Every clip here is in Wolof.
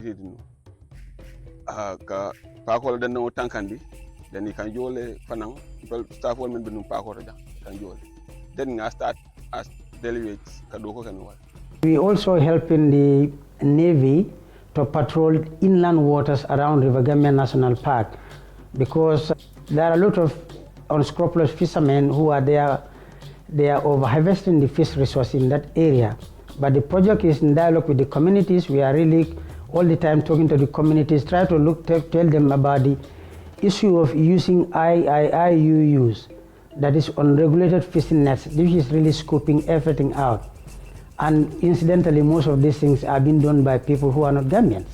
opportunity dinu ka pakol dan no tankandi then you can jole fanang people staff wol men benum pakol da kan jole then nga start as delegate ka do ko kan wal. We also help in the Navy to patrol inland waters around River Gambia National Park because there are a lot of unscrupulous fishermen who are there. They are over-harvesting the fish resource in that area. But the project is in dialogue with the communities. We are really all the time talking to the communities, try to tell them about the issue of using IUUs, that is unregulated fishing nets. This is really scooping everything out. And incidentally, most of these things are being done by people who are not Gambians.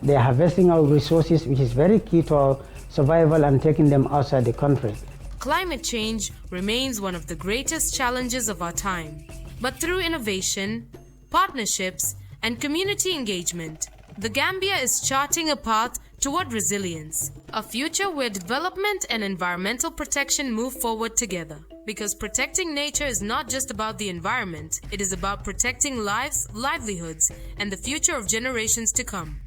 They are harvesting our resources, which is very key to our survival, and taking them outside the country. Climate change remains one of the greatest challenges of our time. But through innovation, partnerships, and community engagement, the Gambia is charting a path toward resilience, a future where development and environmental protection move forward together. Because protecting nature is not just about the environment, it is about protecting lives, livelihoods, and the future of generations to come.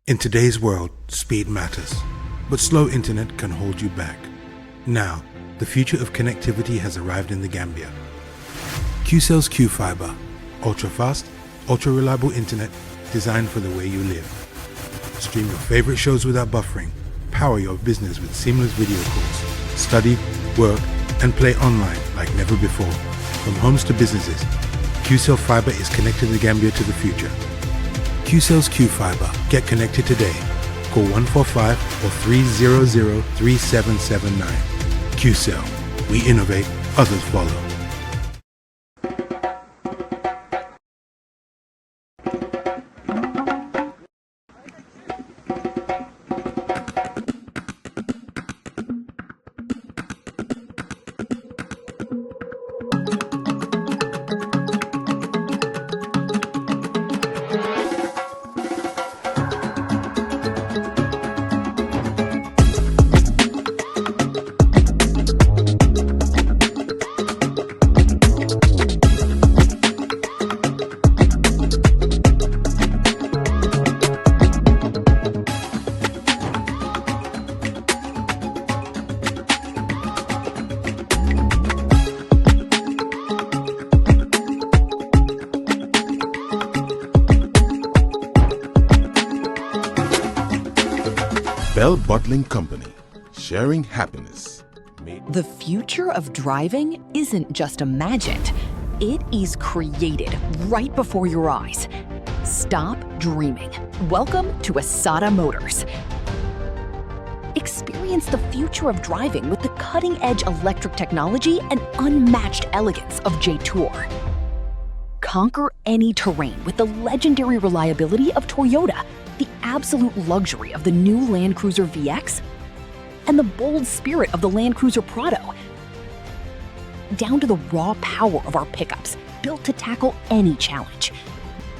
In today's world, speed matters, but slow internet can hold you back. Now, the future of connectivity has arrived in the Gambia. QCell's Q-Fiber, ultra-fast, ultra-reliable internet designed for the way you live. Stream your favorite shows without buffering, power your business with seamless video calls, study, work, and play online like never before. From homes to businesses, QCell Fiber is connecting the Gambia to the future. QCell's Q-Fiber. Get connected today. Call 145 or 300-3779. QCell. We innovate, others follow. Bell Bottling Company, sharing happiness. The future of driving isn't just imagined, it is created right before your eyes. Stop dreaming. Welcome to Asada Motors. Experience the future of driving with the cutting-edge electric technology and unmatched elegance of J-Tour. Conquer any terrain with the legendary reliability of Toyota, the absolute luxury of the new Land Cruiser VX, and the bold spirit of the Land Cruiser Prado. Down to the raw power of our pickups, built to tackle any challenge.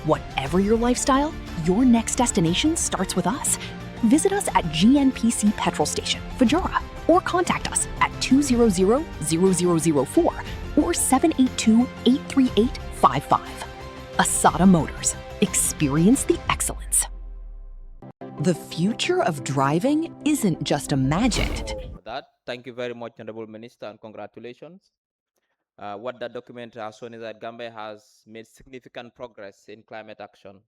Whatever your lifestyle, your next destination starts with us. Visit us at GNPC Petrol Station, Fajura, or contact us at 200-0004 or 782-838-55. Asada Motors. Experience the excellence. The future of driving isn't just imagined. For that, thank you very much, Honorable Minister, and congratulations. What that document has shown is that Gambia has made significant progress in climate action,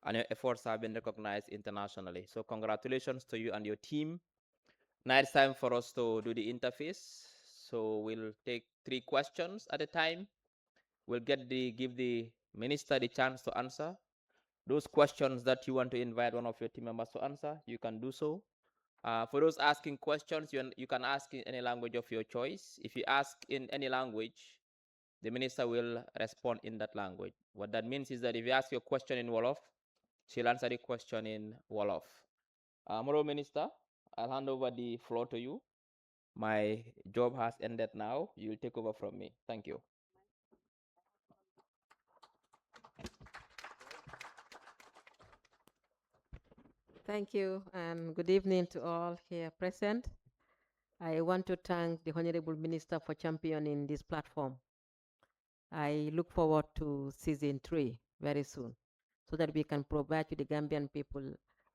and your efforts have been recognized internationally. So congratulations to you and your team. Now it's time for us to do the interface. So we'll take 3 questions at a time. We'll give the minister the chance to answer. Those questions that you want to invite one of your team members to answer, you can do so. For those asking questions, you can ask in any language of your choice. If you ask in any language, the minister will respond in that language. What that means is that if you ask your question in Wolof, she'll answer the question in Wolof. Honorable Minister, I'll hand over the floor to you. My job has ended now. You'll take over from me. Thank you. Thank you, and good evening to all here present. I want to thank the Honorable Minister for championing this platform. I look forward to season 3 very soon so that we can provide to the Gambian people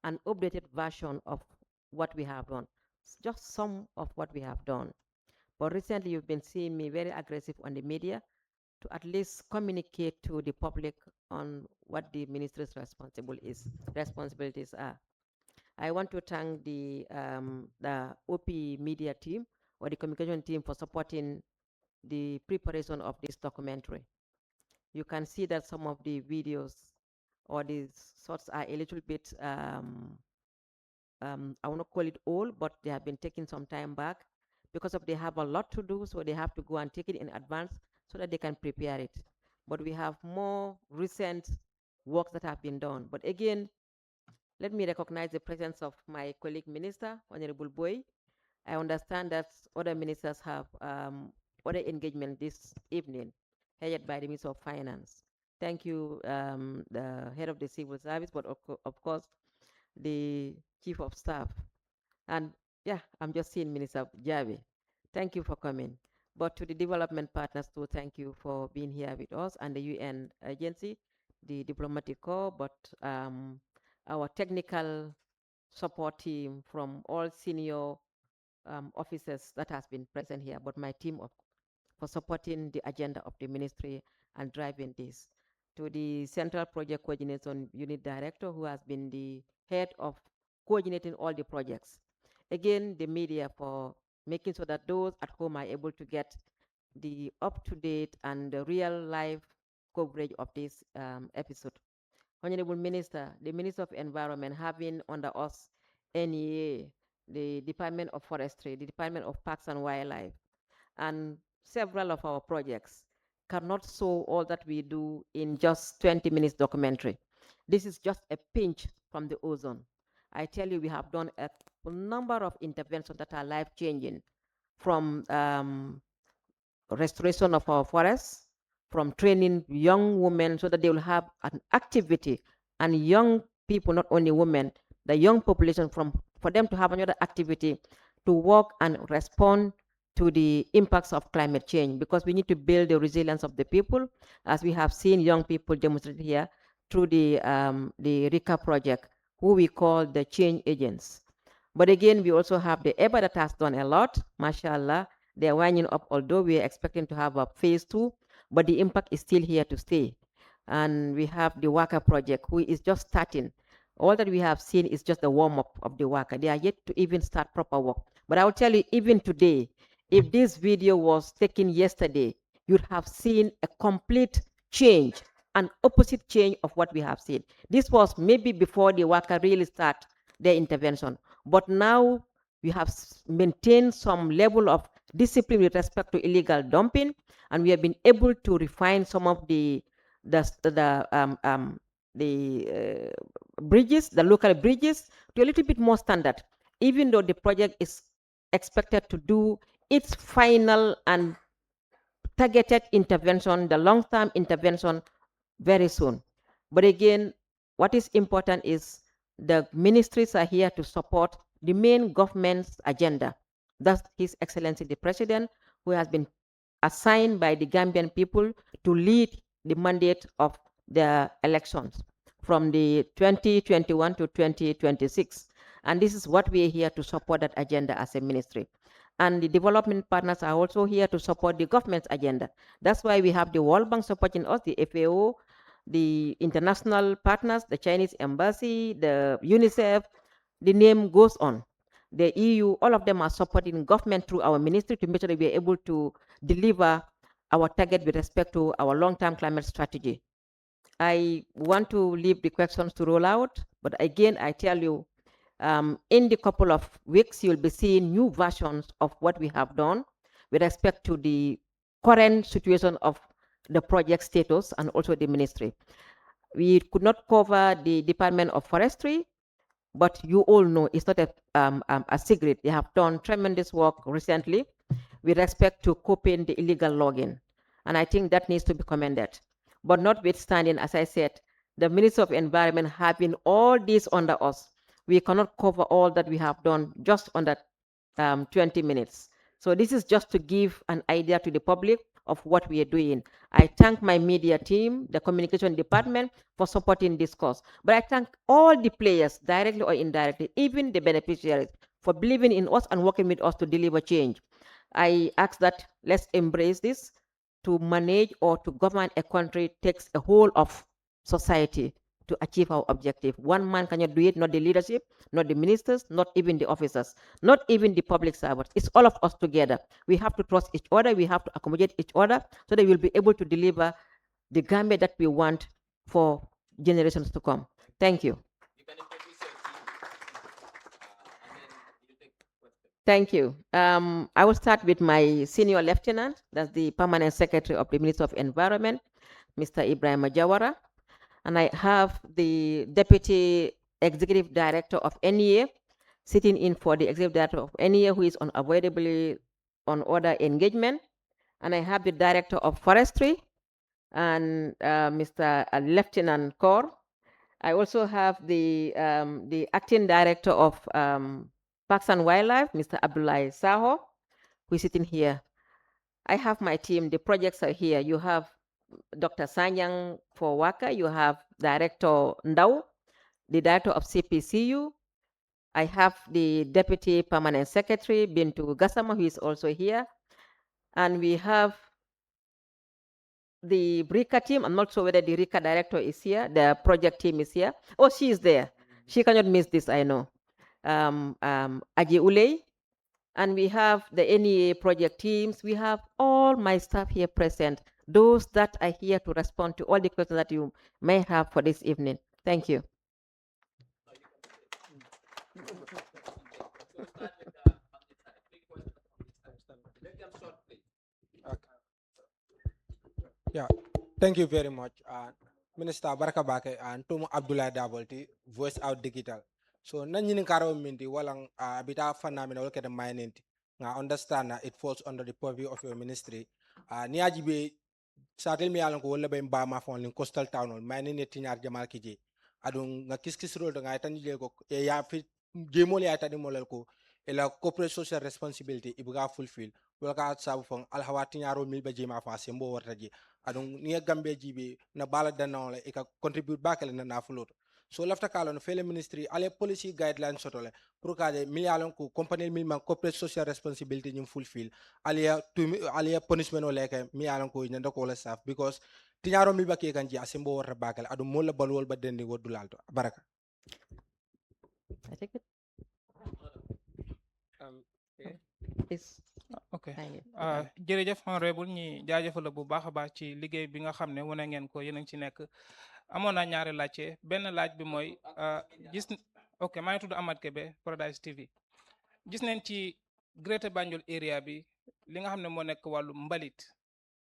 an updated version of what we have done, just some of what we have done. But recently, you've been seeing me very aggressive on the media to at least communicate to the public on what the ministry's responsibilities are. I want to thank the OP media team or the communication team for supporting the preparation of this documentary. You can see that some of the videos or these sorts are a little bit, I will not call it old, but they have been taking some time back because of they have a lot to do, so they have to go and take it in advance so that they can prepare it. But we have more recent works that have been done. But again, let me recognize the presence of my colleague minister, Honorable Boy. I understand that other ministers have other engagement this evening, headed by the Minister of Finance. Thank you, the head of the civil service, but of course, the chief of staff. And yeah, I'm just seeing Minister Javi. Thank you for coming. But to the development partners too, thank you for being here with us and the UN agency, the diplomatic corps, but our technical support team from all senior officers that has been present here, but my team for supporting the agenda of the ministry and driving this. To the Central Project Coordination Unit Director, who has been the head of coordinating all the projects. Again, the media for making sure that those at home are able to get the up-to-date and the real life coverage of this episode. Honorable Minister, the Minister of Environment having under us NEA, the Department of Forestry, the Department of Parks and Wildlife, and several of our projects cannot show all that we do in just 20 minutes documentary. This is just a pinch from the ozone. I tell you, we have done a number of interventions that are life-changing, from restoration of our forests, from training young women so that they will have an activity, and young people, not only women, the young population, for them to have another activity to work and respond to the impacts of climate change, because we need to build the resilience of the people, as we have seen young people demonstrate here through the RICA project, who we call the change agents. But again, we also have the EBA that has done a lot, mashallah. They're winding up, although we are expecting to have a phase 2, but the impact is still here to stay. And we have the WACA project, who is just starting. All that we have seen is just the warm-up of the WACA. They are yet to even start proper work. But I will tell you, even today, if this video was taken yesterday, you'd have seen a complete change, an opposite change of what we have seen. This was maybe before the WACA really start their intervention. But now we have maintained some level of discipline with respect to illegal dumping, and we have been able to refine some of the bridges, the local bridges, to a little bit more standard, even though the project is expected to do its final and targeted intervention, the long-term intervention, very soon. But again, what is important is the ministries are here to support the main government's agenda. That's His Excellency the President, who has been assigned by the Gambian people to lead the mandate of the elections from the 2021 to 2026. And this is what we are here to support that agenda as a ministry. And the development partners are also here to support the government's agenda. That's why we have the World Bank supporting us, the FAO, the international partners, the Chinese embassy, the UNICEF, the name goes on. The EU, all of them are supporting government through our ministry to make sure that we are able to deliver our target with respect to our long-term climate strategy. I want to leave the questions to roll out, but again, I tell you, in the couple of weeks, you'll be seeing new versions of what we have done with respect to the current situation of the project status and also the ministry. We could not cover the Department of Forestry, but you all know it's not a secret. They have done tremendous work recently with respect to coping the illegal logging. And I think that needs to be commended. But notwithstanding, as I said, the Minister of Environment having all this under us, we cannot cover all that we have done just on that 20 minutes. So this is just to give an idea to the public of what we are doing. I thank my media team, the communication department, for supporting this cause. But I thank all the players, directly or indirectly, even the beneficiaries, for believing in us and working with us to deliver change. I ask that let's embrace this. To manage or to govern a country takes a whole of society to achieve our objective. One man cannot do it, not the leadership, not the ministers, not even the officers, not even the public servants. It's all of us together. We have to trust each other. We have to accommodate each other so that we'll be able to deliver the Gambia that we want for generations to come. Thank you. Thank you. I will start with my senior lieutenant, that's the permanent secretary of the Ministry of Environment, Mr. Ibrahim Jawara. And I have the deputy executive director of NEA sitting in for the executive director of NEA, who is unavoidably on other engagement. And I have the director of forestry and Mr. Lieutenant Kaur. I also have the acting director of Parks and Wildlife, Mr. Abdullah Saho, who is sitting here. I have my team. The projects are here. You have Dr. Sanyang for Waka. You have Director Ndau, the director of CPCU. I have the Deputy Permanent Secretary, Bintu Gassama, who is also here. And we have the RICA team. I'm not sure whether the RICA director is here. The project team is here. Oh, she is there. She cannot miss this, I know. Aji Ulei. And we have the NEA project teams. We have all my staff here present, those that are here to respond to all the questions that you may have for this evening. Thank you. Yeah, thank you very much. Minister Baraka Bake and Tom Abdullah Dabolti, Voice Out Digital. So nanyin karo minti walang bita phenomena wala kada mining nga understand it falls under the purview of your ministry. Ni ajibe satel mi alang ko wala ba imba ma fon coastal town on mining ne tinyar jamal kiji. Adung nga kiskis role nga itan jile ko e ya fit gemol ya tani molal ko ela corporate social responsibility ibuga fulfill wala ka sabu fon alhawati nyaro milba jema fa sembo wartaji adung ni gambe jibe na bala danna e ka contribute bakale na fulot so lafta kalon fele ministry ale policy guidelines sotole pour ka de millialon ko company mil man corporate social responsibility nyum fulfill alia punishment o leke millialon ko nyanda ko la staff because tinyaro milba ke kanji asembo warta bakale adum mola balwol ba dendi wodulalto baraka I take it. ok jërëjëf honorable ñi jaajëfal la bu baax a baax ci liggéey bi nga xam ne wane ngeen ko yéen a ngi ci nekk amoon naa ñaari laajte benn laaj bi mooy gis ok maa ngi tudd Amad Kebe Paradise TV gis nañ ci Greater Banjul area bi li nga xam ne moo nekk wàllu mbalit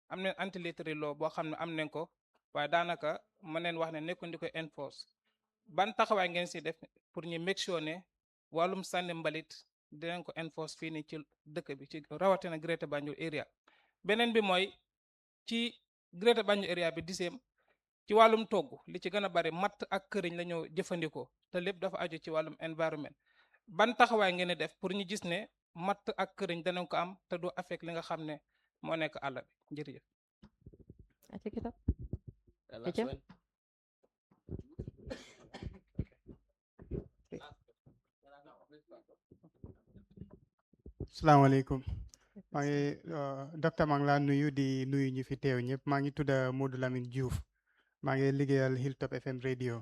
am nañ anti-littering law boo xam ne am nañ ko waaye daanaka mën neen wax ne nekkuñ di ko enforce ban taxawaay ngeen si def pour ñu make sure ne wàllum sànni mbalit dinañ ko enforce fii nii ci dëkk bi ci rawatina Greater Banjul area beneen bi mooy ci Greater Banjul area bi diseem ci wàllum togg li ci gën a bari matt ak këriñ la ñoo jëfandikoo te lépp dafa aju ci wàllum environment ban taxawaay ngeen def pour ñu gis ne matt ak këriñ danañ ko am te du affect li nga xam ne moo nekk àll bi jërëjëf. I take it up. Salaamaaleykum maa ngi docteur maa ngi laa nuyu di nuyu ñi fi teew ñëpp maa ngi tudd Modou Lamine Diouf maa ngi liggéeyal Hilltop FM radio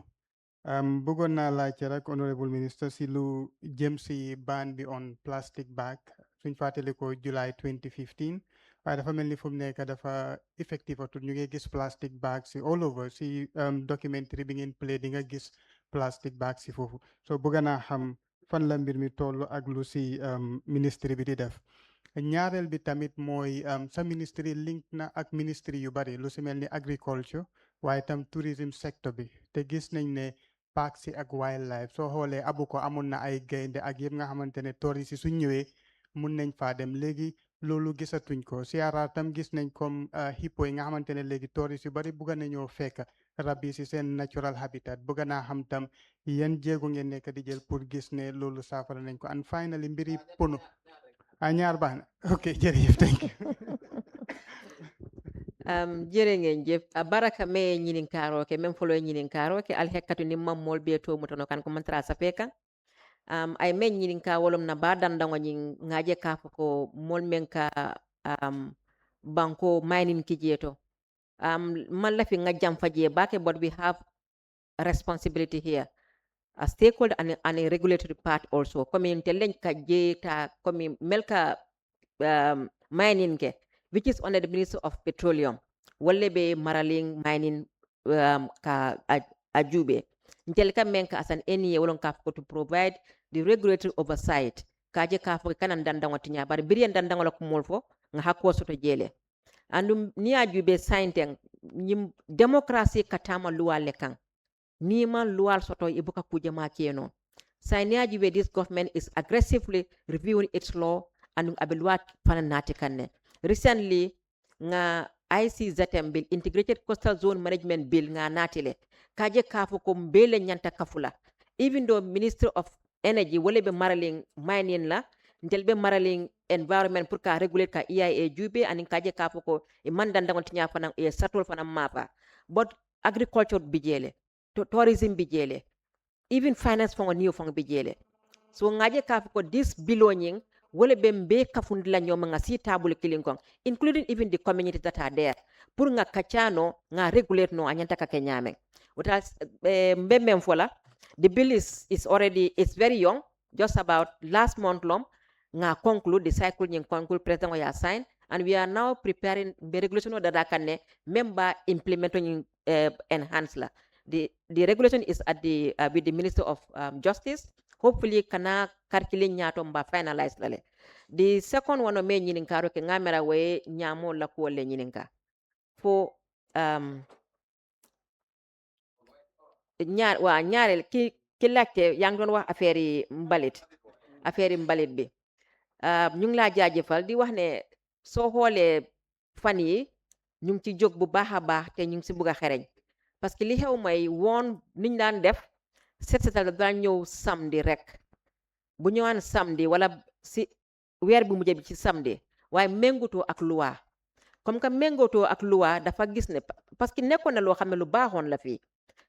bëggoon naa laajte rek honorable minister si lu jëm si ban bi on plastic bag suñ fàttali ko July 2015 waaye dafa mel ni fu mu nekk dafa effective atul ñu ngi gis plastic bag si all over si documentary bi ngeen play di nga gis plastic bag si foofu so bëgg naa xam fan la mbir mi toll ak lu si ministry bi di def ñaareel bi tamit mooy sa ministry link na ak ministry yu bari lu si mel ni agriculture waaye tam tourism sector bi te gis nañ ne parks si ak wildlife soo xoolee abu ko amoon na ay gaynde ak yëpp nga xamante ne touriste yi suñ ñëwee mun nañ faa dem léegi loolu gisatuñ ko siyaara tam gis nañ comme hippo yi nga xamante ne léegi touriste yu bari bugga nañoo fekk rab yi si seen natural habitat bëgg naa xam tam yan jéego ngeen nekk di jël pour gis ne loolu saafara nañ ko and finally mbiri pono ñaar baax na ok jërëjëf thank you jere ngeen jef baraka me nyinin karo ke men folo nyinin karo ke al hekkatu ni mammol be to mutono kan ko mantra sapeka ay men nyinin ka wolom na ba dandango nyin ngaje ka ko mol men ka banko mining kijeto man la fi ngajam faje bake, but we have a responsibility here, a stakeholder and a regulatory part also. Komi ntelen ka jeta komi melka mining ke, which is under the Ministry of Petroleum. Wale be maraling mining ka ajube. Ntelka menka as an NEA wolon ka to provide the regulatory oversight. Kaje ka fo kanan dandang watinya bar biriyan dandang wala kumolfo nga hakko soto jele. Andum ni ajube sainteng nyim demokrasi katama luwa lekan. Ni man luwal soto ibuka kujama keno. Saini ajube this government is aggressively reviewing its law and abeluat fananati kanne. Recently nga ICZM bill, Integrated Coastal Zone Management Bill nga natile. Kaje kafu ko mbele nyanta kafula. Even though Minister of Energy wale be maraling mining la, ntelbe maraling environment pour ka regulate ka EIA jube anin kaje kafu ko e mandandangon tinya fanang e satol fanang mapa. But agriculture bijele, tourism bijele, even finance fong new fong bijele. So ngaje kafu ko this belonging wale bembe kafundila nyoma nga si table kilinkong, including even the communities that are there. Pour nga kachano nga regulate no anyanta ka kenyame. Mbembe mfola, the bill is very young, just about last month long nga conclude the cycle nying conclude president wa sign, and we are now preparing the regulation of the member implementing enhance la. The regulation is at the with the Minister of Justice. Hopefully kana karkili nyato mba finalize lale. The second one me nyininka ro ke ngamera we nyamo la ko le nyininka for ñaarel ki laajte yaa ngi doon wax affaire mbalit bi ñu ngi laa jaajëfal di wax ne soo xoolee fan yi ñu ngi ci jóg bu baax a baax te ñu ngi si bugg a xereñ parce que li xew may woon niñ daan def setal daan ñëw samedi rek bu ñëwaan samedi wala si weer bi mujj bi ci samedi waaye méngutoo ak loi comme que méngutoo ak loi dafa gis ne parce que nekkoon na loo xam ne lu baaxoon la fii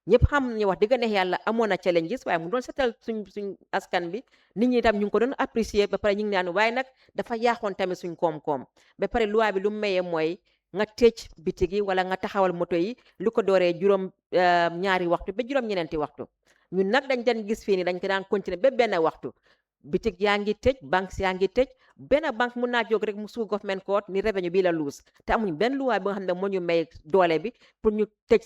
ñëpp xam ñu wax dëgg ne yàlla amoon na challenges waaye mu doon setal suñ askan bi nit ñi tam ñu ngi ko doon apprécier ba pare ñu ngi naan waaye nag dafa yaaxoon tamit suñ koom-koom ba pare loi bi lu maye mooy nga tëj bitigi wala nga taxawal moto yi lu ko dooree juróom ñaari waxtu ba juróom ñeneenti waxtu ñun nag dañ daan gis fii ni dañ ko daan continuer ba benn waxtu bitig yaa ngi tëj banques yaa ngi tëj benn banque mun naa jóg rek mu suu government court ni revenue bi la luus te amuñ benn loi bi nga xam ne moo ñu may doole bi pour ñu tëj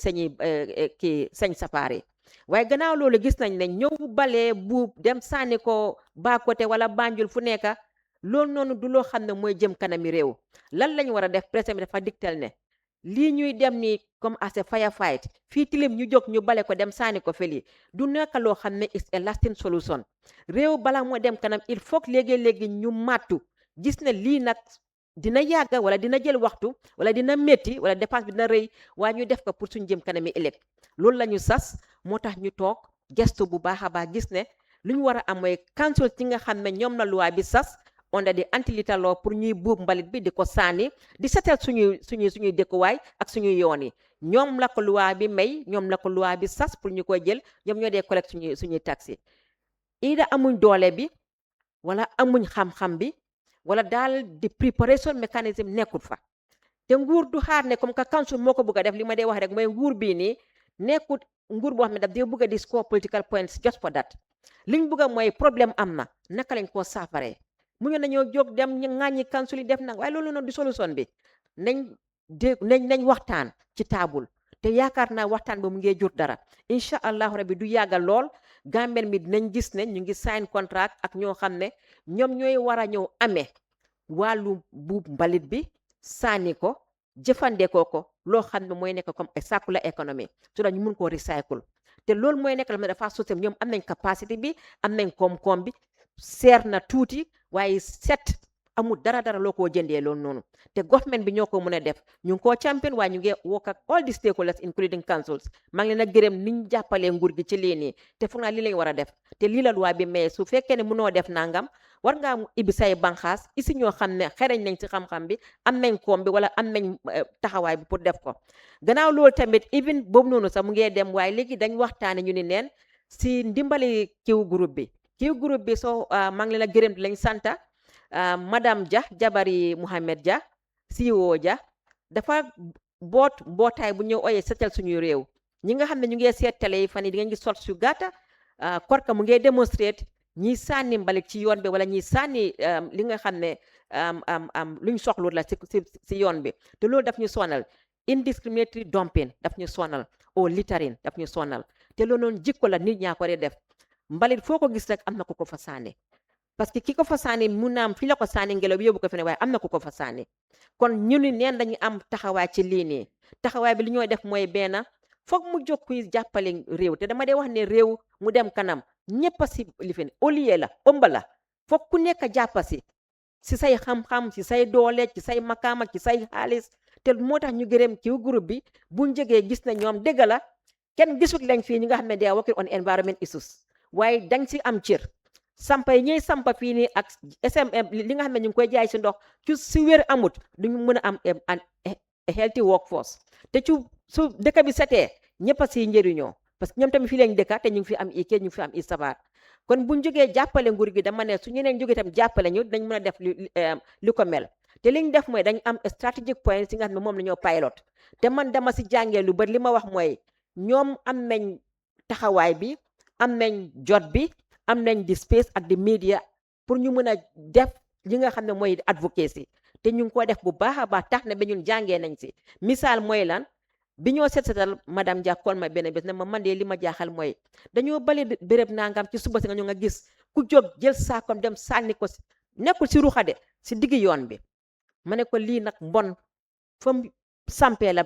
sañ safaari waaye gannaaw loolu gis nañ ne ñëw balee buub dem sànni ko Bakote wala Banjul fu nekka loolu noonu du loo xam ne mooy jëm kanami réew lan lañ war a def président bi dafa digtal ne lii ñuy dem ni comme as a firefight fii tilim ñu jóg ñu bale ko dem sànni ko feli du nekk loo xam ne is a lasting solution réew bala moo dem kanam il faut léegi-léegi ñu màttu gis ne lii nag dina yàgga wala dina jël waxtu wala dina métti wala dépense bi dina rëy waaye ñu def ko pour suñu jëm kanami ëllëg loolu la ñu sas moo tax ñu toog gestu bu baax a baax gis ne lu ñu war a am mooy council ci nga xam ne ñoom la loi bi sas under the anti-litter law pour ñuy buub mbalit bi di ko sànni di setal suñuy dëkkuwaay ak suñuy yoon yi ñoom la ko loi bi may ñoom la ko loi bi sas pour ñu koy jël ñoom ñoo dee collecte suñuy taxi ida amuñ doole bi wala amuñ xam-xam bi wala daal di preparation mechanism nekkul fa te nguur du xaar ne comme que council moo ko bëgg a def li ma dee wax rek mooy nguur bii nii nekkut nguur boo xam ne daf dee bëgg a di score political points just for that liñ bëgg a mooy problème am na naka lañ koo saafaree mu ñu nañoo jóg dem ñu ŋàññi council yi def nag waaye loolu noonu di solution bi nañ waxtaan ci taabul te yaakaar naa waxtaan ba mu ngi jur dara incha allahu rabbi du yàgga lool Gambien mi dinañ gis ne ñu ngi sign contract ak ñoo xam ne ñoom ñooy war a ñëw amee wàllu buub mbalit bi sànni ko jëfandikoo ko loo xam ne mooy nekk comme circular economy su ñu mun koo recycle te loolu mooy nekk la xam ne dafa sosem ñoom am nañ capacité bi am nañ koom-koom bi seer na tuuti waaye set amul dara loo koo jëndee loolu noonu te government bi ñoo ko mën a def ñu ngi koo champion waaye ñu ngi work ak all the stakeholders including councils maa ngi leen a gërëm niñ jàppalee nguur gi ci lii nii te foog naa lii lañ war a def te lii la loi bi mais su fekkee ne mënoo def nangam war ngaa ibi say banxaas isi ñoo xam ne xereñ nañ ci xam-xam bi am nañ koom bi wala am nañ taxawaay bi pour def ko gannaaw loolu tamit even boobu noonu sax mu ngee dem waaye léegi dañ waxtaane ñu ni neen si ndimbali kiw groupe bi soo maa ngi leen a gërëm di lañ santa madame Dia jabari Mohamed Dia CEO Dia dafa mbootaay bu ñëw oyee seetal suñuy réew ñi nga xam ne ñu ngi seet télé yi fan yi di nga gis sot su gàtta korka mu ngi démonstrate ñiy sànni mbalit ci yoon bi wala ñiy sànni li nga xam ne luñ soxlu la si yoon bi te loolu daf ñu sonal indiscriminatory dumping daf ñu sonal o littering daf ñu sonal te loolu noonu jikko la nit ñaa ko dee def mbalit foo ko gis rek am na ku ko fa sànni parce que ki ko fa sànni mun naa am fii la ko sànni ngelaw bi yóbbu ko fi ne waaye am na ku ko fa sànni kon ñu ni neen dañu am taxawaay ci lii nii taxawaay bi li ñooy def mooy benn foog mu jóg kuy jàppale réew te dama dee wax ne réew mu dem kanam ñëpp a si lifin olier la ëmba la foog ku nekk jàppa si say xam-xam si say doole ci say makaama ci say xaalis te moo tax ñu gërëm ci groupe bi buñ jógee gis na ñoom dëgg la kenn gisut leen fii ñi nga xam ne they are working on environment issues waaye dañ si am cër sampa yi ñuy sampa fii nii ak SMM li nga xam ne ñu ngi koy jaay si ndox ci si wér amut duñu mën a am a healthy workforce te su dëkk bi setee ñëpp a si njëriñoo parce que ñoom tamit fii lañ dëkka te ñu ngi fi am ike ñu ngi fi am istabaar kon buñ jógee jàppale nguur gi dama ne su ñeneen jógee tam jàppale ñu dañ mën a def li ko mel te liñ def mooy dañ am strategic point si nga xam ne moom la ñoo pilot te man dama si jàngee lu bari li ma wax mooy ñoom am nañ taxawaay bi am nañ jot bi am nañ di space ak di media pour ñu mën a def li nga xam ne mooy advocacy te ñu ngi ko def bu baax a baax tax na ba ñun jàngee nañ si misaal mooy lan bi ñoo setal madame Dia kool ma benn bés ne ma man de li ma jaaxal mooy dañoo bale béréb nangam ci suba si nga ñu nga gis ku jóg jël saakom dem sànni ko nekkul si ruxade si diggi yoon bi ma ne ko lii nag mbon fa mu sampee la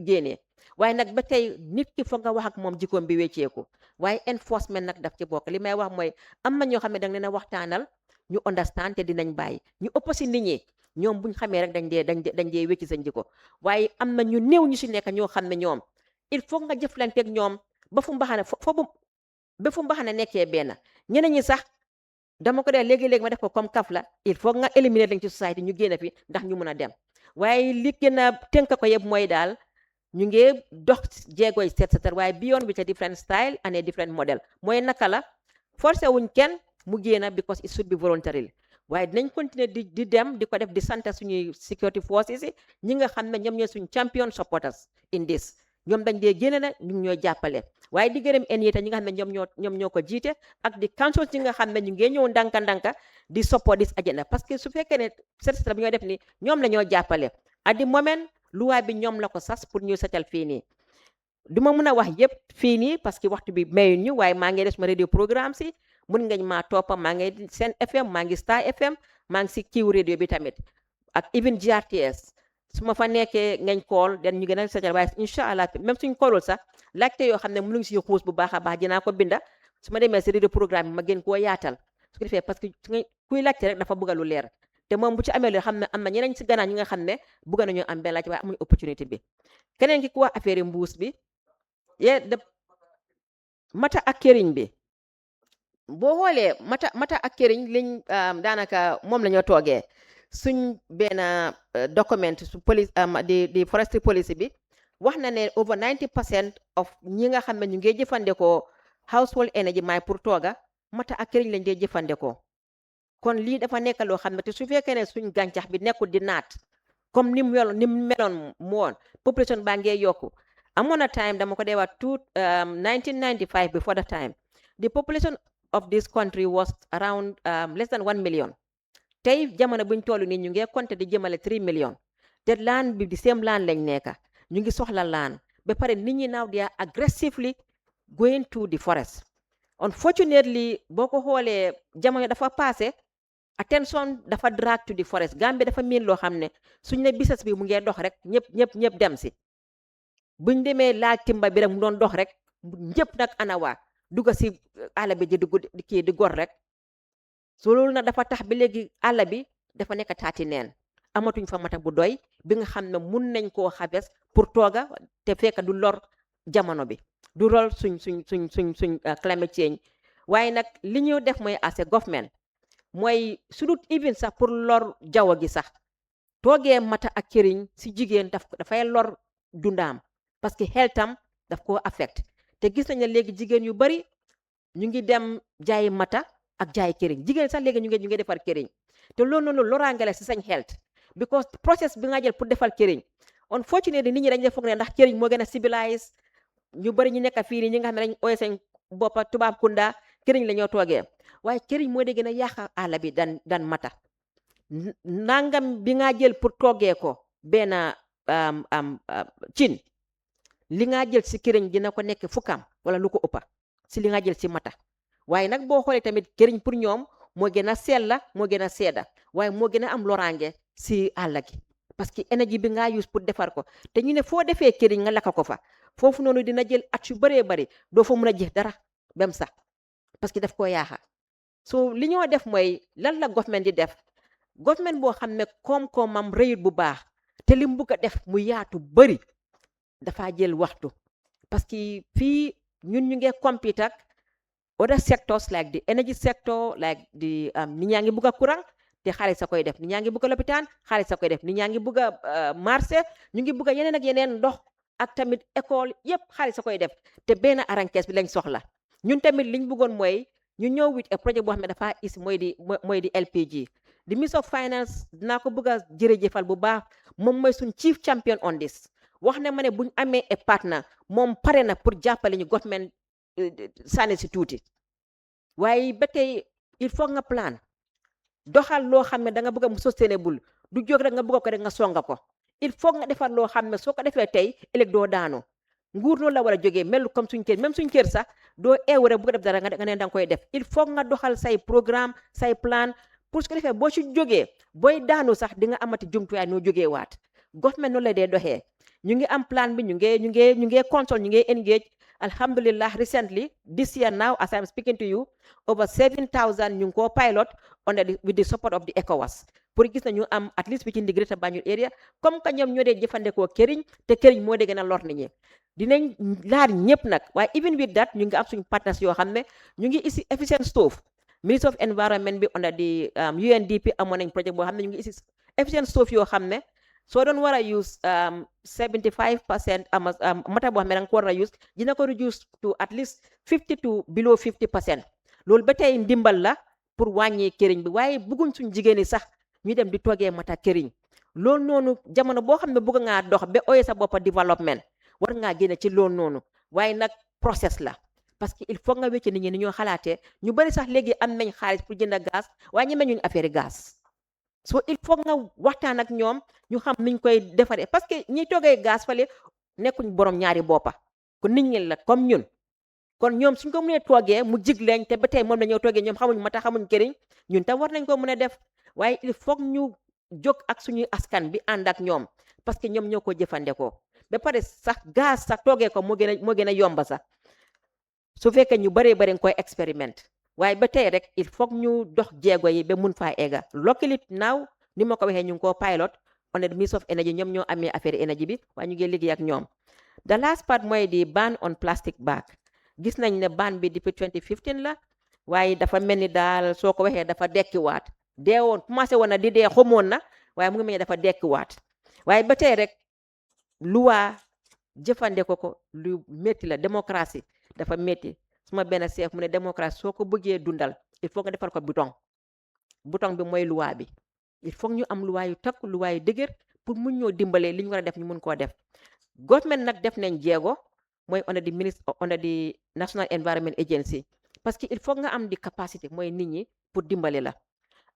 génnee waaye nag ba tey nit ki foog nga wax ak moom jikkoom bi wecceeku waaye enforcement nag daf ci bokk li may wax mooy am na ñoo xam ne danga leen a waxtaanal ñu understand te dinañ bàyyi ñu ëpp si nit ñi ñoom buñ xamee rek dañ dee wecci seen jikko waaye am na ñu néew ñu si nekk ñoo xam ne ñoom il faut nga jëflanteeg ñoom ba fu mbaxana nekkee benn ñeneen ñi sax dama ko dee léegi-léegi ma def ko comme kaf la il faut nga éliminer lañ ci société ñu génn fi ndax ñu mën a dem waaye li gën a tënk ko yëpp mooy daal ñu ngi dox jéegoy seet waaye bi yoon with a different style and a different model mooy naka la forcé wuñ kenn mu génn because it should be voluntary waaye dinañ continuer di dem di ko def di sant suñuy security forces yi ñi nga xam ne ñoom ñooy suñ champion supporters in this ñoom dañ dee génne na ñu ngi ñooy jàppale waaye di gërëm NYTA ñi nga xam ne ñoom ñoo ko jiite ak di council ñi nga xam ne ñu ngi ñëw ndànka di support this agenda parce que su fekkee ne seet bi ñoo def ni ñoom la ñoo jàppale at the moment luwaa bi ñoom la ko sas pour ñu setal fii nii du ma mën a wax yëpp fii nii parce que waxtu bi mayuñ ñu waaye maa ngi def ma radio programme si mun ngañ maa toppa maa ngi Sen FM maa ngi Star FM maa ngi si kiw radio bi tamit ak even GRTS su ma fa nekkee ngañ kool den ñu gën a setal waaye incha allah même suñ koolul sax laajte yoo xam ne mënuñ si xuus bu baax a baax dinaa ko binda su ma demee si radio programme bi ma gën koo yaatal su ko defee parce que kuy laajte rek dafa bëgg lu leer te moom bu ci amee loo xam ne am na ñeneen si gannaaw ñi nga xam ne bëgg nañu am benn laajte waaye amuñu opportunité bi keneen ki ku wax affaire mbuus bi mata ak këriñ bi boo xoolee mata ak këriñ liñ daanaka moom la ñoo toogee suñ benn document su police di forestry policy bi wax na ne over 90% of ñi nga xam ne ñu ngi jëfandikoo household energy maay pour tooga mata ak këriñ lañ dee jëfandikoo kon lii dafa nekk loo xam ne te su fekkee ne suñ gàncax bi nekkul di naat comme ni mu meloon mu woon population baa ngee yokku amoon na time dama ko dee wax 1995 before the time the population of this country was around less than 1 million tey jamono buñ toll nii ñu ngi compter di jëmale 3 million te land bi di same land lañ nekka ñu ngi soxla land ba pare nit ñi now they are aggressively going to the forest unfortunately boo ko xoolee jamono dafa passé attention dafa drag to the forest Gambia dafa miin loo xam ne suñ ne business bi mu ngee dox rek ñëpp dem si buñ demee laaj timba bi rek mu doon dox rek ñëpp nag anawaa dugga si àll bi di gor rek so loolu nag dafa tax bi léegi àll bi dafa nekk taati neen amatuñ fa mata bu doy bi nga xam ne mun nañ koo xabes pour tooga te fekk du lor jamono bi du lor suñ climate change waaye nag li ñu def mooy as a government mooy sudut even sax pour lor jaww gi sax toogee mata ak këriñ si jigéen dafay lor dundaam parce que xeltam daf koo affect te gis nañ ne léegi jigéen yu bari ñu ngi dem jaayi mata ak jaayi këriñ jigéen sax léegi ñu ngi defar këriñ te loolu noonu loraange la si sañ health because process bi nga jël pour defal këriñ unfortunately nit ñi dañ def foog ne ndax këriñ moo gën a civilized ñu bari ñu nekk fii nii ñi nga xam ne dañ ooye seen boppa tubaab kunda këriñ la ñoo toogee waaye këriñ moo de gën a yàq àll bi dan mata nangam bi nga jël pour toggee ko benn cin li nga jël si këriñ dina ko nekk fukkam wala lu ko ëppa si li nga jël si mata waaye nag boo xoolee tamit këriñ pour ñoom moo gën a sella moo gën a seeda waaye moo gën a am loraange si àll gi parce que énergie bi nga use pour defar ko te ñu ne foo defee këriñ nga lakka ko fa foofu noonu dina jël at yu bëree bëri doo fa mun a jeex dara bem sax parce que daf koo yaaxa so li ñoo def mooy lan la government di def government boo xam ne koom-koomam rëyut bu baax te li mu bugg a def mu yaatu bëri dafa jël waxtu parce que fii ñun ñu ngi compete ak other sectors like the energy sector like the nit ñaa ngi bugg a courant te xaalis sa koy def nit ñaa ngi bugg a lopitaan xaalis sa koy def nit ñaa ngi bugg a marché ñu ngi bugg a yeneen ak yeneen ndox ak tamit école yépp xaalis sa koy def te benn arankees bi lañ soxla ñun tamit liñ bëggoon mooy ñu ñëw with a projet boo xam ne dafa is mooy di LPG the minister of finance dinaa ko bëgg a jërëjëfal bu baax moom mooy suñ chief champion on this wax ne ma ne buñ amee a partner moom pare na pour jàppale ñu government sànni si tuuti waaye ba tey il faut nga plan doxal loo xam ne da nga bëgg a mu sustainable du jóg rek nga bëgg ko rek nga songa ko il faut nga defar loo xam ne soo ko defee tey ëllëg doo daanu nguur noonu la war a jógee melu comme suñ kër même suñ kër sax doo eewu rek bëgg def dara nga ne da nga koy def il faut nga doxal say programme say plan pour su ko defee boo ci jógee booy daanu sax di nga amati jumtuwaay noo jógee waat government noonu la dee doxee ñu ngi am plan bi ñu ngi consult ñu ngi engage alhamdulillah recently this year now as I'm speaking to you over 7,000 ñu ngi koo pilot with the support of the ECOWAS pour gis na ñu am at least within the greater Banjul area comme que ñoom ñoo dee jëfandikoo këriñ te këriñ moo dee gën a lor nit ñi dinañ laar ñëpp nag waaye even with that ñu ngi am suñu partners yoo xam ne ñu ngi isi efficient stove Ministry of Environment bi under the UNDP amoon nañ projet boo xam ne ñu ngi isi efficient stove yoo xam ne soo doon war a use 75% mata boo xam ne da nga ko war a use dina ko reduce to at least 50 to below 50% loolu ba tey ndimbal la pour wàññi këriñ bi waaye bëgguñ suñ jigéen ñi sax ñu dem di toggee mata këriñ loolu noonu jamono boo xam ne bëgg ngaa dox ba ooyee sa boppa développement war ngaa génne ci loolu noonu waaye nag process la parce que il faut nga wécce nit ñi ni ñoo xalaatee ñu bari sax léegi am nañ xaalis pour jënd gaz waaye ñeme ñuñ affaire gaz so il faut nga waxtaan ak ñoom ñu xam niñ koy defaree parce que ñi toggee gaz fale nekkuñ borom ñaari boppa kon nit ñi la comme ñun kon ñoom suñ ko mënee toggee mu jig leen te ba tey moom la ñoo toggee ñoom xamuñ mata xamuñ këriñ ñun tam war nañ ko mën a def waaye il faut ñu jóg ak suñuy askan bi ànd ak ñoom parce que ñoom ñoo ko jëfandikoo ba pare sax gaz sax toggee ko moo gën a yomba sax su fekkee ñu baree nga koy expériment waaye ba tey rek il faut ñu dox jéego yi ba mun faa egga locally now ni ma ko waxee ñu ngi koo pilot on the Ministry of Energy ñoom ñoo amee affaire énergie bi waaye ñu ngi liggéey ak ñoom the last part mooy di ban on plastic bag gis nañ ne ban bi depuis 2015 la waaye dafa mel ni daal soo ko waxee dafa dekkiwaat dee woon commencé woon na di dee xamoon na waaye mu ngi mel ni dafa dekkiwaat waaye ba tey rek luwaa jëfandikoo ko lu métti la démocratie dafa métti suma benn chef mu ne démocratie soo ko bëggee dundal il faut nga defal ko bouton bi mooy luwaa bi il faut ñu am luwaa yu takk luwaa yu dëgër pour mun ñoo dimbalee li ñu war a def ñu mun koo def government nag def nañ jéego mooy under the National Environment Agency parce que il faut nga am di capacité mooy nit ñi pour dimbale la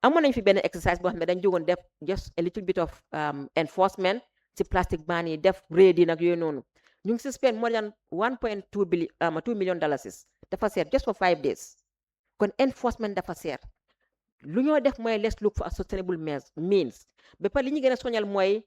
amoon nañ fi benn exercice boo xam ne dañ jógoon def just a little bit of enforcement ci plastic ban yi def raid nag yooyu noonu ñu ngi si spend more than 1.2 million dollars dafa seer just for 5 days kon enforcement dafa seer lu ñoo def mooy let's look for a sustainable means ba pare li ñu gën a soñal mooy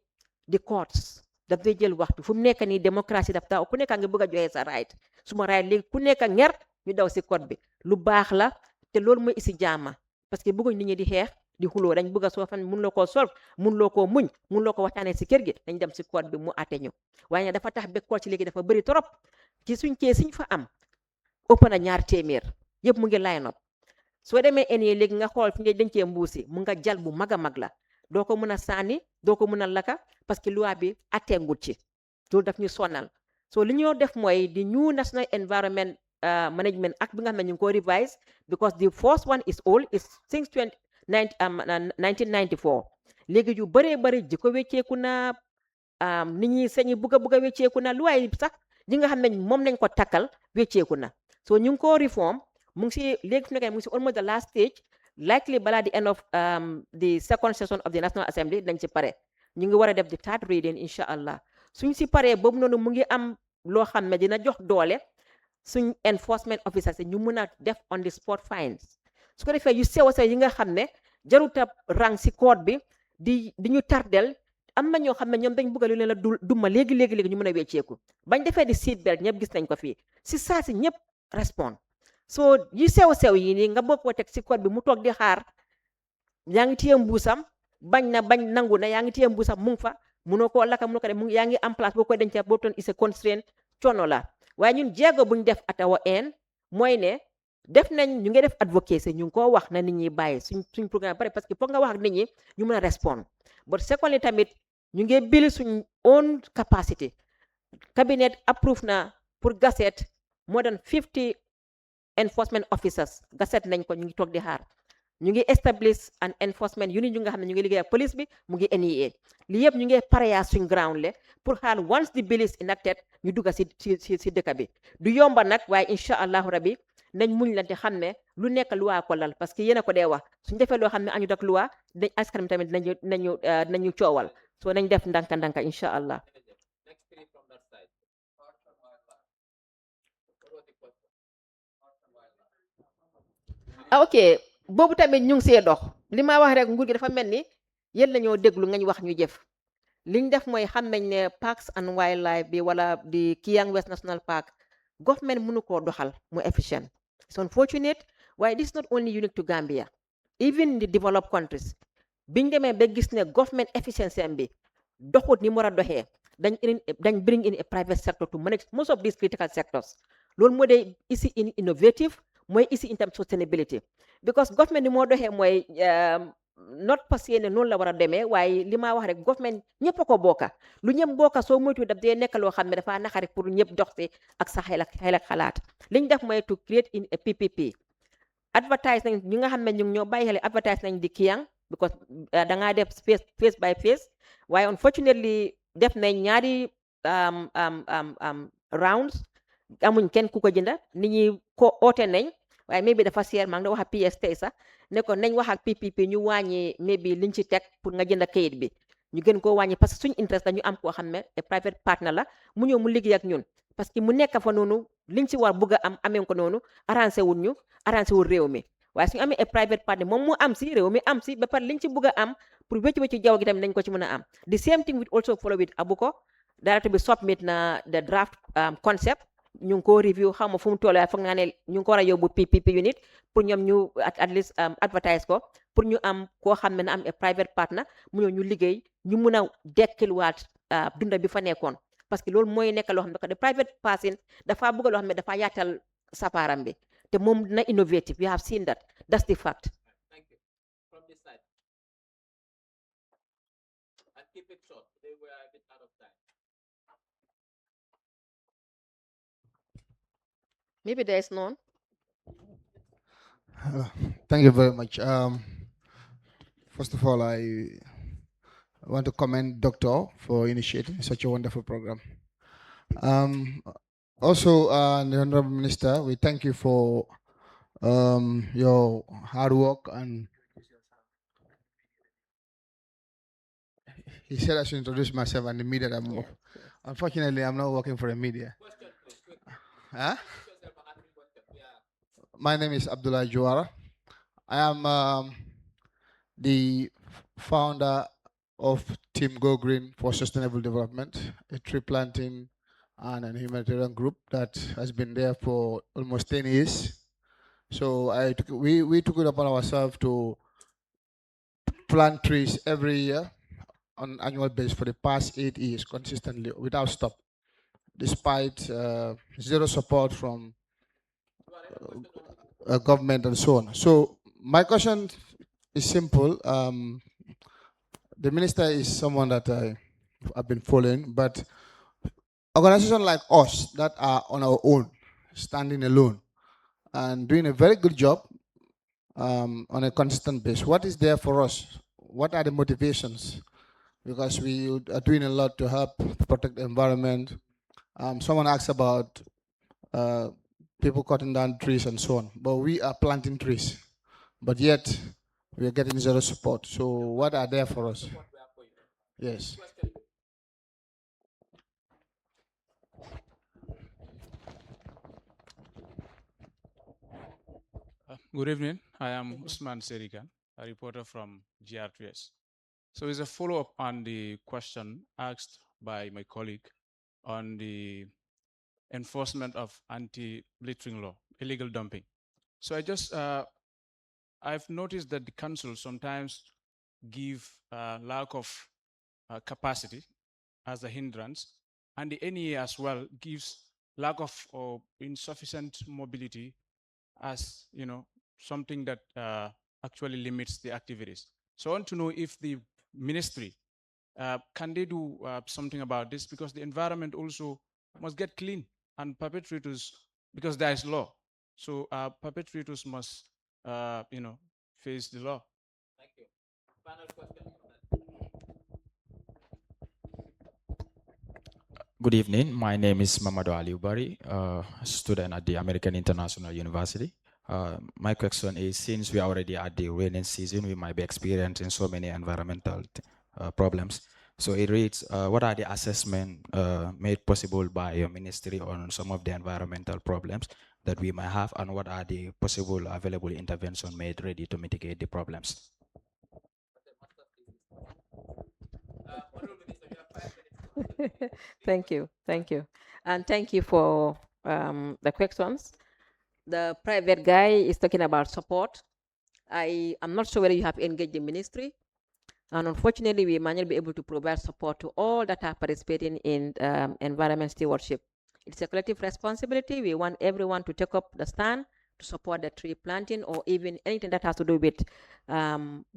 the courts daf day jël waxtu fu mu nekk nii démocratie daf taa ku nekk nga bëgg a joxe sa right suma right léegi ku nekk nger ñu daw si code bi lu baax la te loolu mooy isi jaama parce que bëgguñ nit ñi di xeex di xuloo dañ bëgg a soo fan mun loo koo solve mun loo koo muñ mun loo ko waxtaanee si kër gi dañ dem si code bi mu atte ñu waaye dafa tax ba code ci léegi dafa bëri trop ci suñ kee suñ fa am ëpp na 2 téeméer yëpp mu ngi line up soo demee eni léegi nga xool fi nga dencee mbuusi mu nga jal bu mag a mag la doo ko mën a sànni doo ko mën a laka parce que loi bi attengut ci loolu daf ñu sonal so li ñoo def mooy di new National Environment Management Act bi nga xam ne ñu ngi ko revise because the first one is old is since 1994 léegi yu bëree bëri jikko wecceeku na nit ñi sañi bugg a wecceeku na luwaay sax yi nga xam ne moom nañ ko takkal wecceeku na so ñu ngi ko reform mu ngi si léegi fi nekk mu ngi si almost the last stage likely balaa the end of the second session of the National Assembly dañ si pare ñu ngi war a def the third reading incha allah suñ si paree boobu noonu mu ngi am loo xam ne dina jox doole suñ enforcement officers ñu mun a def on the spot fines su ko defee yu sew a sew yi nga xam ne jaruta rang si code bi di ñu tardel am na ñoo xam ne ñoom dañ bëgg lu leen la duma léegi ñu mën a wecceeku bañ defee di seat belt ñëpp gis nañ ko fii si saa si ñëpp respond so yu sew yi nii nga bëgg ko teg si code bi mu toog di xaar yaa ngi téye mbuusam bañ nangu na yaa ngi téye mbuusam mu ngi fa munoo koo laka munoo ko def yaa ngi am place boo koy dencee boo toon is a constraint coono la waaye ñun jéego buñ def at our end mooy ne def nañ ñu ngi def advocacy ñu ngi koo wax na nit ñi bàyyi suñ programme pare parce que foog nga wax ak nit ñi ñu mën a respond but secondly tamit ñu ngi build suñ own capacity cabinet approve na pour gazette more than 50 enforcement officers gazette nañ ko ñu ngi toog di xaar ñu ngi establish an enforcement unit ñu nga xam ne ñu ngi liggéey ak police bi mu ngi NEA li yëpp ñu ngi pareya suñ ground le pour xaar once the bill is enacted ñu dugga si dëkk bi du yomba nag waaye incha allahu rabi nañ muñ lante xam ne lu nekk luwaa ko lal parce que yéen a ko dee wax suñ defee loo xam ne añu dak luwaa dañ askan mi tamit nañu coowal soo nañ def ndanka incha allah ok boobu tamit ñu ngi see dox li ma wax rek nguur gi dafa mel ni yéen la ñoo déglu ngañ wax ñu jëf liñ def mooy xam nañ ne Parks and Wildlife bi wala di Kiyang West National Park government mënu koo doxal mu efficient it's unfortunate waaye this is not only unique to Gambia even in the developed countries biñ demee ba gis ne government efficiency am bi doxut ni mu war a doxee dañ bring in a private sector to manage most of these critical sectors loolu moo dee isi innovative mooy isi in terms of sustainability because government ni moo doxee mooy not parce que ne noonu la war a demee waaye li ma wax rek government ñëpp a ko bokka lu ñëpp bokka soo moytu daf dee nekk loo xam ne dafa naxari pour ñëpp dox si ak sa xel ak xalaat liñ def mooy to create in a PPP advertise nañ ñi nga xam ne ñu ngi ñoo bàyyi xel advertise nañ di Kiyang because da ngaa def face by face waaye unfortunately def nañ ñaari rounds amuñ kenn ku ko jënda nit ñi ko oote nañ waaye maybe dafa seer maa ngi wax ak PS tey sax ne ko nañ wax ak PPP ñu wàññi maybe liñ ci teg pour nga jënd kayit bi ñu gën koo wàññi parce que suñ interest la ñu am koo xam ne private partner la mu ñëw mu liggéey ak ñun parce que mu nekk fa noonu liñ ci war bugg a am amee ko noonu arrangé wul ñu arrangé wul réew mi waaye suñu amee private partner moom mu am si réew mi am si ba pare liñ ci bugg a am pour wéccu jaww gi tamit nañ ko ci mën a am the same thing with also follow with Abuko director bi submit na the draft concept ñu ngi ko review xaw ma fu mu toll foog naa ne ñu ngi ko war a yóbbu PPP unit pour ñoom ñu at least advertise ko pour ñu am koo xam ne na am a private partner mu ñëw ñu liggéey ñu mun a dekkilwaat dunda bi fa nekkoon parce que loolu mooy nekk loo xam ne the private person dafa bëgg loo xam ne dafa yaatal sapaaram bi te moom dina innovative you have seen that's the fact. Thank you. From this side. And keep it short. Today we are a bit out of time. Maybe there is none. Thank you very much. First of all, I want to commend Doctor for initiating such a wonderful program. Also, the Honorable Minister, we thank you for your hard work, and he said I should introduce myself and the media. Unfortunately, I'm not working for the media. Huh? My name is Abdullah Juara. I am the founder of Team Go Green for Sustainable Development, a tree planting and a humanitarian group that has been there for almost 10 years. So we took it upon ourselves to plant trees every year on annual basis for the past 8 years consistently without stop, despite zero support from government and so on. So my question is simple. The minister is someone that I've been following, but organizations like us that are on our own, standing alone, and doing a very good job on a consistent basis. What is there for us? What are the motivations? Because we are doing a lot to help protect the environment. Someone asked about people cutting down trees and so on, but we are planting trees, but yet we are getting zero support. So what are there for us? Yes. Good evening. I am Usman Serikan, a reporter from GR2S. So it's a follow-up on the question asked by my colleague on the enforcement of anti-littering law, illegal dumping. So I've noticed that the council sometimes give lack of capacity as a hindrance, and the NEA as well gives lack of or insufficient mobility as something that actually limits the activities. So I want to know if the ministry can they do something about this, because the environment also must get clean, and perpetrators, because there is law, so perpetrators must face the law. Thank you. Final question. Good evening. My name is Mamadou Ali Ubari, a student at the American International University. My question is, since we are already at the rainy season, we might be experiencing so many environmental problems. So it reads, what are the assessments made possible by your ministry on some of the environmental problems that we might have, and what are the possible available interventions made ready to mitigate the problems? Thank you, and thank you for the questions. The private guy is talking about support. I am not sure whether you have engaged the ministry, and unfortunately, we might not be able to provide support to all that are participating in environment stewardship. It's a collective responsibility. We want everyone to take up the stand to support the tree planting, or even anything that has to do with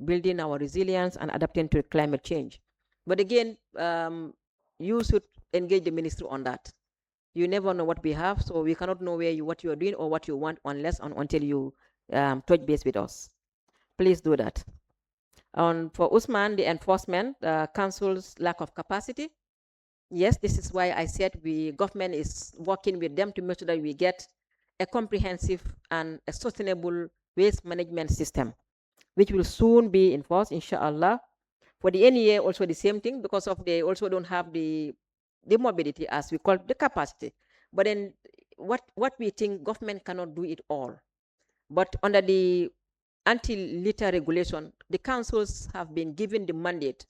building our resilience and adapting to climate change. But again, you should engage the ministry on that. You never know what we have, so we cannot know what you are doing or what you want unless and until you touch base with us. Please do that. For Usman, the enforcement, council's lack of capacity. Yes, this is why I said government is working with them to make sure that we get a comprehensive and a sustainable waste management system, which will soon be enforced, inshallah. For the NEA, also the same thing, because they also don't have the mobility, as we call the capacity. But then what we think, government cannot do it all. But under the anti-litter regulation, the councils have been given the mandate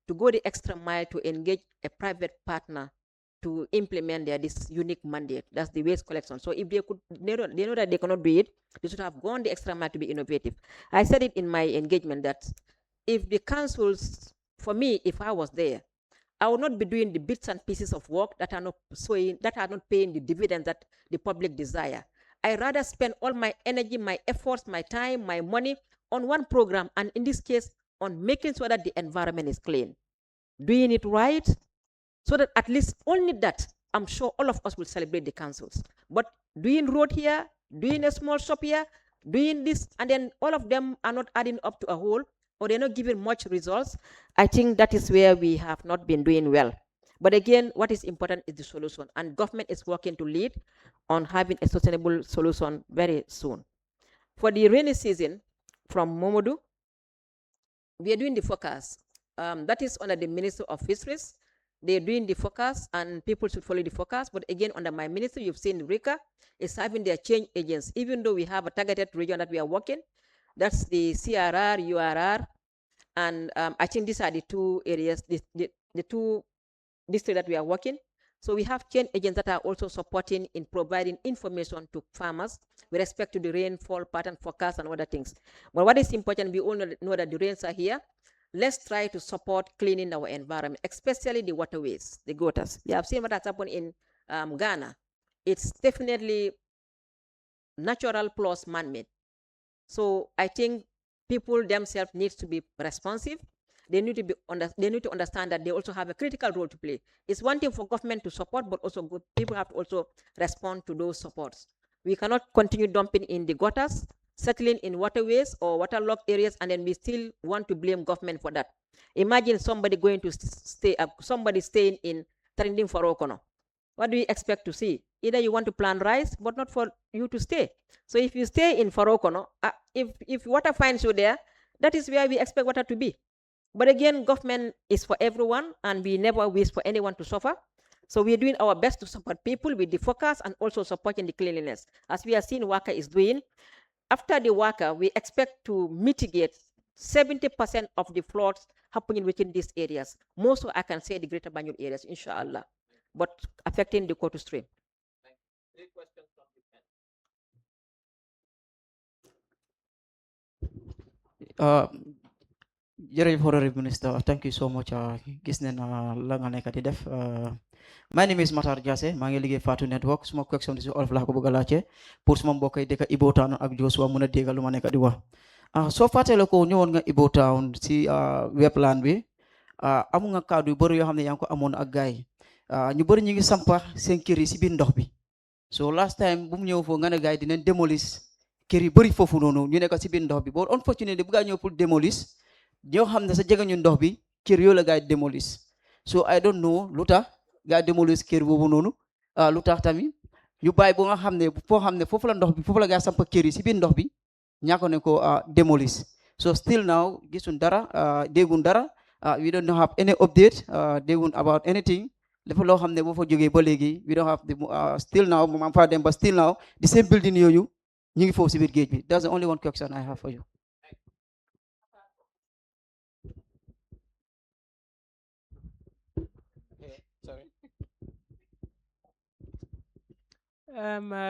to go the extra mile to engage a private partner to implement this unique mandate. That's the waste collection. So if they know that they cannot do it, they should have gone the extra mile to be innovative. I said it in my engagement that if the councils, for me, if I was there, I would not be doing the bits and pieces of work that are not paying the dividends that the public desire. I rather spend all my energy, my efforts, my time, my money on one program, and in this case, on making sure that the environment is clean. Doing it right, so that at least only that, I'm sure all of us will celebrate the councils. But doing road here, doing a small shop here, doing this, and then all of them are not adding up to a whole, or they're not giving much results, I think that is where we have not been doing well. But again, what is important is the solution, and government is working to lead on having a sustainable solution very soon. For the rainy season, from Momodu, we are doing the forecast. That is under the Ministry of Fisheries. They're doing the forecast, and people should follow the forecast. But again, under my ministry, you've seen RICA is having their change agents, even though we have a targeted region that we are working. That's the CRR, URR, and I think these are the two areas, the two districts that we are working. So we have change agents that are also supporting in providing information to farmers with respect to the rainfall pattern forecast and other things. But what is important, we all know that the rains are here. let's try to support cleaning our environment, especially the waterways, the gutters. We have seen what has happened in Ghana. It's definitely natural plus man-made. So I think people themselves need to be responsive. They need to they need to understand that they also have a critical role to play. It's one thing for government to support, but also people have to also respond to those supports. We cannot continue dumping in the gutters, settling in waterways or waterlogged areas, and then we still want to blame government for that. Imagine somebody going to stay, somebody staying in trending for Okono. What do you expect to see? Either you want to plant rice, but not for you to stay. So if you stay in Farokono, if water finds you there, that is where we expect water to be. But again, government is for everyone, and we never wish for anyone to suffer. So we are doing our best to support people with the focus and also supporting the cleanliness. As we are seeing Waka is doing, after the Waka, we expect to mitigate 70% of the floods happening within these areas. Most, I can say, the greater Banjul areas, inshallah, but affecting the Kotu stream. Jërëjëf Honorable Minister, thank you so much. Gis neen la nga nekk di def. My name is Matar Jasseh, maa ngi liggéey Fatou Network. Suma question di si olof laa ko bëgg a laajte pour suma mbokk yi dëkk Ibo Town ak Joshua mun a dégg lu ma nekk di wax. Soo fàttale ko ñëwoon nga Ibo Town si webland bi amu nga kaddu yu bëri yoo xam ne yaa ngi ko amoon ak gars yi ñu bëri ñu ngi sampa seen kër yi si biir ndox bi. So last time bu mu ñëw foofu nga ne gars yi dinañ démolir kër yu bëri foofu noonu ñu nekk si biir ndox bi boo unfortunately bu gaa ñëw pour démolir ñoo xam ne sa jege ñu ndox bi kër yooyu la gars yi démolir. So I don't know lu tax gars yi démolir kër boobu noonu lu tax tamit ñu bàyyi ba nga xam ne foo xam ne foofu la ndox bi foofu la gars yi sampa kër yi si biir ndox bi ñàkk ne ko démolir. So still now gisuñ dara dégguñ dara we don't have any update dégguñ about anything. Dafa loo xam ne boo fa jógee ba léegi we don't have the still now moom fa dem ba still now the same building yooyu ñu ngi foofu si biir géej bi. That's the only one question I have for you.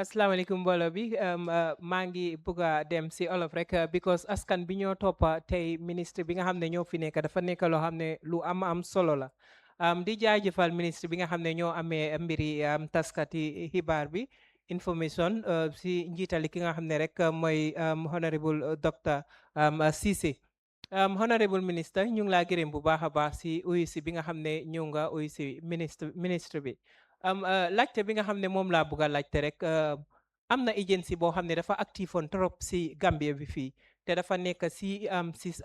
asalaamaaleykum mbooloo bi maa ngi bëgg a dem si olof rek because askan bi ñoo toppa tey ministre bi nga xam ne ñoo fi nekk dafa nekk loo xam ne lu am solo la di jaajëfal ministre bi nga xam ne ñoo amee mbiri taskati xibaar bi information si njiitali ki nga xam ne rek mooy honorable docteur Ceesay honorable minister ñu ngi laa gërëm bu baax a baax si uyu si bi nga xam ne ñëw nga uyu si ministre bi laajte bi nga xam ne moom laa bëgg a laajte rek am na agency boo xam ne dafa active on trop si Gambia bi fii te dafa nekk si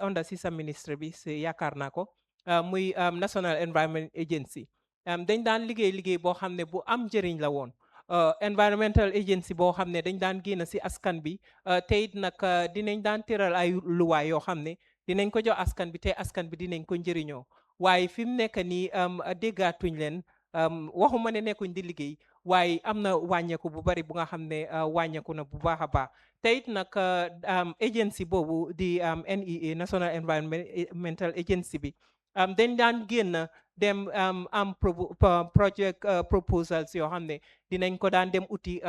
under si sa ministre bi si yaakaar naa ko muy National Environment Agency dañ daan liggéey boo xam ne bu am njëriñ la woon environmental agency boo xam ne dañ daan génn si askan bi te it nag dinañ daan tëral ay luwaay yoo xam ne dinañ ko jox askan bi te askan bi dinañ ko njëriñoo waaye fi mu nekk nii déggaatuñ leen waxuma ne nekkuñ di liggéey waaye am na wàññeeku bu bari bu nga xam ne wàññeeku na bu baax a baax te it nag agency boobu di NEA National Environmental Agency bi dañ daan génn dem am project proposals yoo xam ne dinañ ko daan dem uti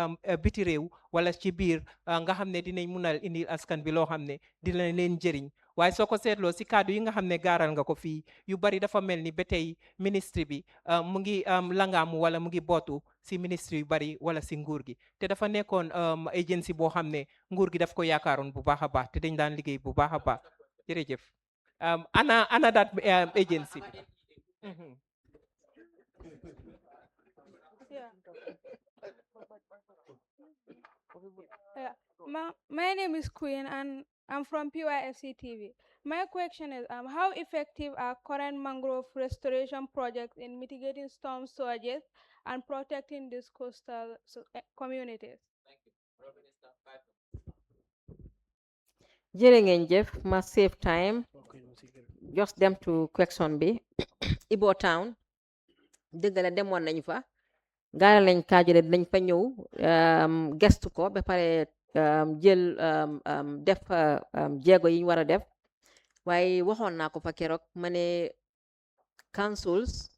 biti réew wala ci biir nga xam ne dinañ mun a indil askan bi loo xam ne dina leen jëriñ waaye soo ko seetloo si kàddu yi nga xam ne gaaral nga ko fii yu bari dafa mel ni ba tey ministre bi mu ngi langaamu wala mu ngi bootu si ministre yu bari wala si nguur gi te dafa nekkoon agency boo xam ne nguur gi daf ko yaakaaroon bu baax a baax te dañ daan liggéey bu baax a baax jërëjëf ana that agency bi My name is Queen and I'm from PYFC TV. My question is, how effective are current mangrove restoration projects in mitigating storm surges and protecting these coastal communities? Jërë ngeen jëf ma save time just dem to question bi Ibo Town dëgg la demoon nañ fa gaara lañ kaajule dañ fa ñëw gestu ko ba pare jël def jéego yi ñu war a def waaye waxoon naa ko fa keroog ma ne councils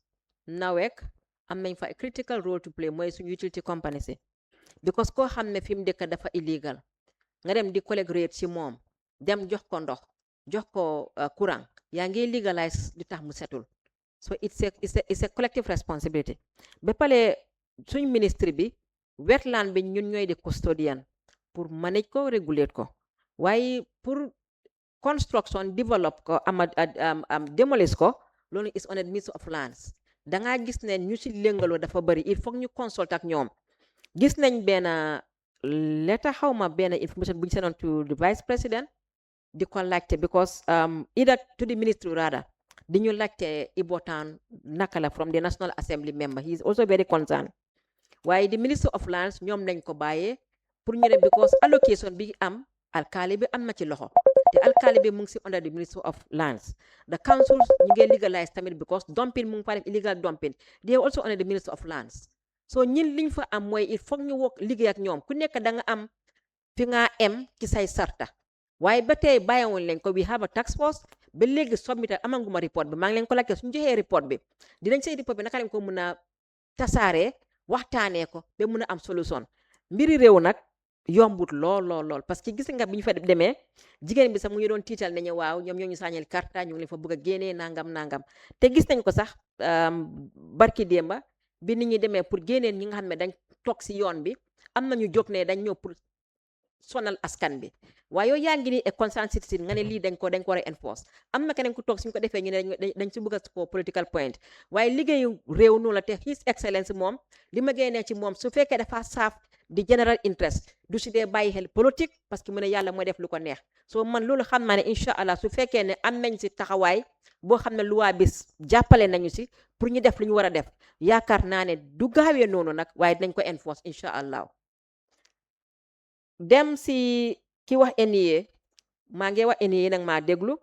NAWEC am nañ fa critical role to play mooy suñu utility company si because koo xam ne fi mu dëkk dafa illegal nga dem di collect rate si moom dem jox ko ndox jox ko courant yaa ngi legalize li tax mu setul so it's a collective responsibility ba pare suñ ministry bi wetland bi ñun ñooy di custodian pour manage ko regulate ko waaye pour construction develop ko demolish ko loolu is on the ministry of lands dangaa gis ne ñu ci lëngaloo dafa bari il faut ñu consult ak ñoom gis nañ benn letter xawma benn information bu ñu senoon to the vice president di ko laajte because either to the ministry rather di ñu laajte Ibotan naka la from the National Assembly member he is also very concerned waaye the ministry of lands ñoom nañ ko bàyyee pour ñu ne because allocation bi am alkali bi am na ci loxo te alkali bi mu ngi si under the ministry of lands the councils ñu ngi legalize tamit because dumping mu ngi fa def illegal dumping they are also under the ministry of lands so ñin liñ fa am mooy il faut ñu wok liggéey ak ñoom ku nekk da nga am fi nga em ci say sarta waaye ba tey bàyyiwoon leen ko we have a task force ba léegi submit amanguma report bi maa ngi leen ko laajte suñu joxee report bi dinañ say report bi naka lañ ko mën a tasaaree waxtaanee ko ba mën a am solution mbiri réew nag yombut lool parce que gis nga bi ñu fa demee jigéen bi sax mu ngi doon tiital nañu waaw ñoom ñoo ñu sañal karta ñu ngi leen fa bëgg a génnee nangam te gis nañ ko sax barki démba bi nit ñi demee pour génneen ñi nga xam ne dañ toog si yoon bi am nañu jóg ne dañ ñëw pour sonal askan bi waaye yow yaa ngi ni concerned citizen nga ne lii dañ ko war a enforce am na keneen ku toog suñ ko defee ñu ne dañ si bëgg a ko political point waaye liggéeyu réew noonu la te his excellence moom li ma génnee ci moom su fekkee dafa saaf di general interest du si dee bàyyi xel politique parce que mu ne yàlla mooy def lu ko neex so man loolu xam naa ne incha allah su fekkee ne am nañ si taxawaay boo xam ne loi bi jàppale nañu si pour ñu def lu ñu war a def yaakaar naa ne du gaawee noonu nag waaye dinañ ko enforce incha allah dem si ki wax NIA maa ngi wax NIA nag maa déglu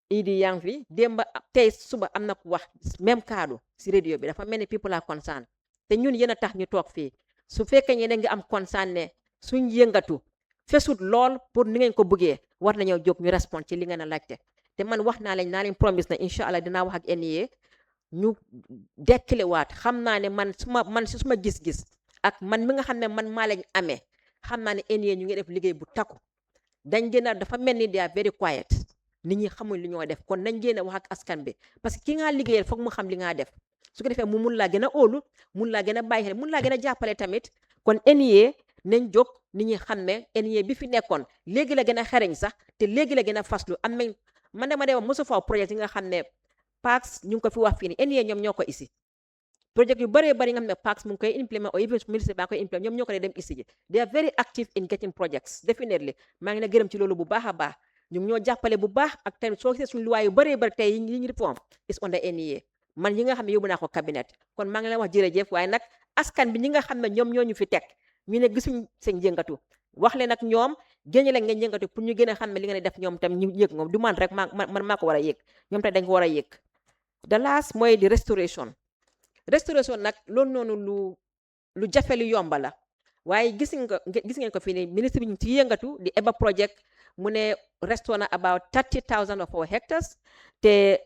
idi yang fi démba tey suba am na ku wax même kaddu si radio bi dafa mel ni people are concerned te ñun yéen a tax ñu toog fii su fekkee ñeneen ngi am concern ne suñ yëngatu fesut lool pour ni ngeen ko bëggee war nañoo jóg ñu respond ci li ngeen a laajte te man wax naa leen promise na incha allah dinaa wax ak NIA ñu dekkiliwaat xam naa ne man si suma gis-gis ak man mi nga xam ne man maa lañ amee xam naa ne NIA ñu ngi def liggéey bu takku dañ gën a dafa mel ni they are very quiet nit ñi xamuñ lu ñoo def kon nañ gën a wax ak askan bi parce que ki nga liggéeyal foog mu xam li nga def su ko defee mu mun laa gën a óolu mun laa gën a bàyyi xel mun laa gën a jàppale tamit kon NIA nañ jóg nit ñi xam ne NIA bi fi nekkoon léegi la gën a xereñ sax te léegi la gën a faslu am nañ man dama dee mosu faw projet yi nga xam ne PACS ñu ngi ko fi wax fii ni NIA ñoom ñoo ko isi project yu bëree bëri nga xam ne PACS mu ngi koy implement or even ministre baa koy implement ñoom ñoo ko dee dem isi ji they are very active in getting projects definitely maa ngi la gërëm ci loolu bu baax a baax ñu ngi ñoo jàppale bu baax ak tamit soo gisee suñu luwaa yu bëree bëri tey yi ñu reform is on the NIA man yi nga xam ne yóbbu naa ko cabinet kon maa ngi la wax jërëjëf waaye nag askan bi ñi nga xam ne ñoom ñoo ñu fi teg ñu ne gisuñ seen yëngatu wax leen ak ñoom génne leen ngeen yëngatu pour ñu gën a xam ne li ngeen def ñoom tam ñu yëg moom du man rek man maa ko war a yëg ñoom tam dañ ko war a yëg the last mooy di restoration nag loolu noonu lu jafe lu yomba la waaye gis ngeen ko fii ni ministre bi ñu ci yëngatu di EBA project mu ne restore na about 30,000 of our hectares te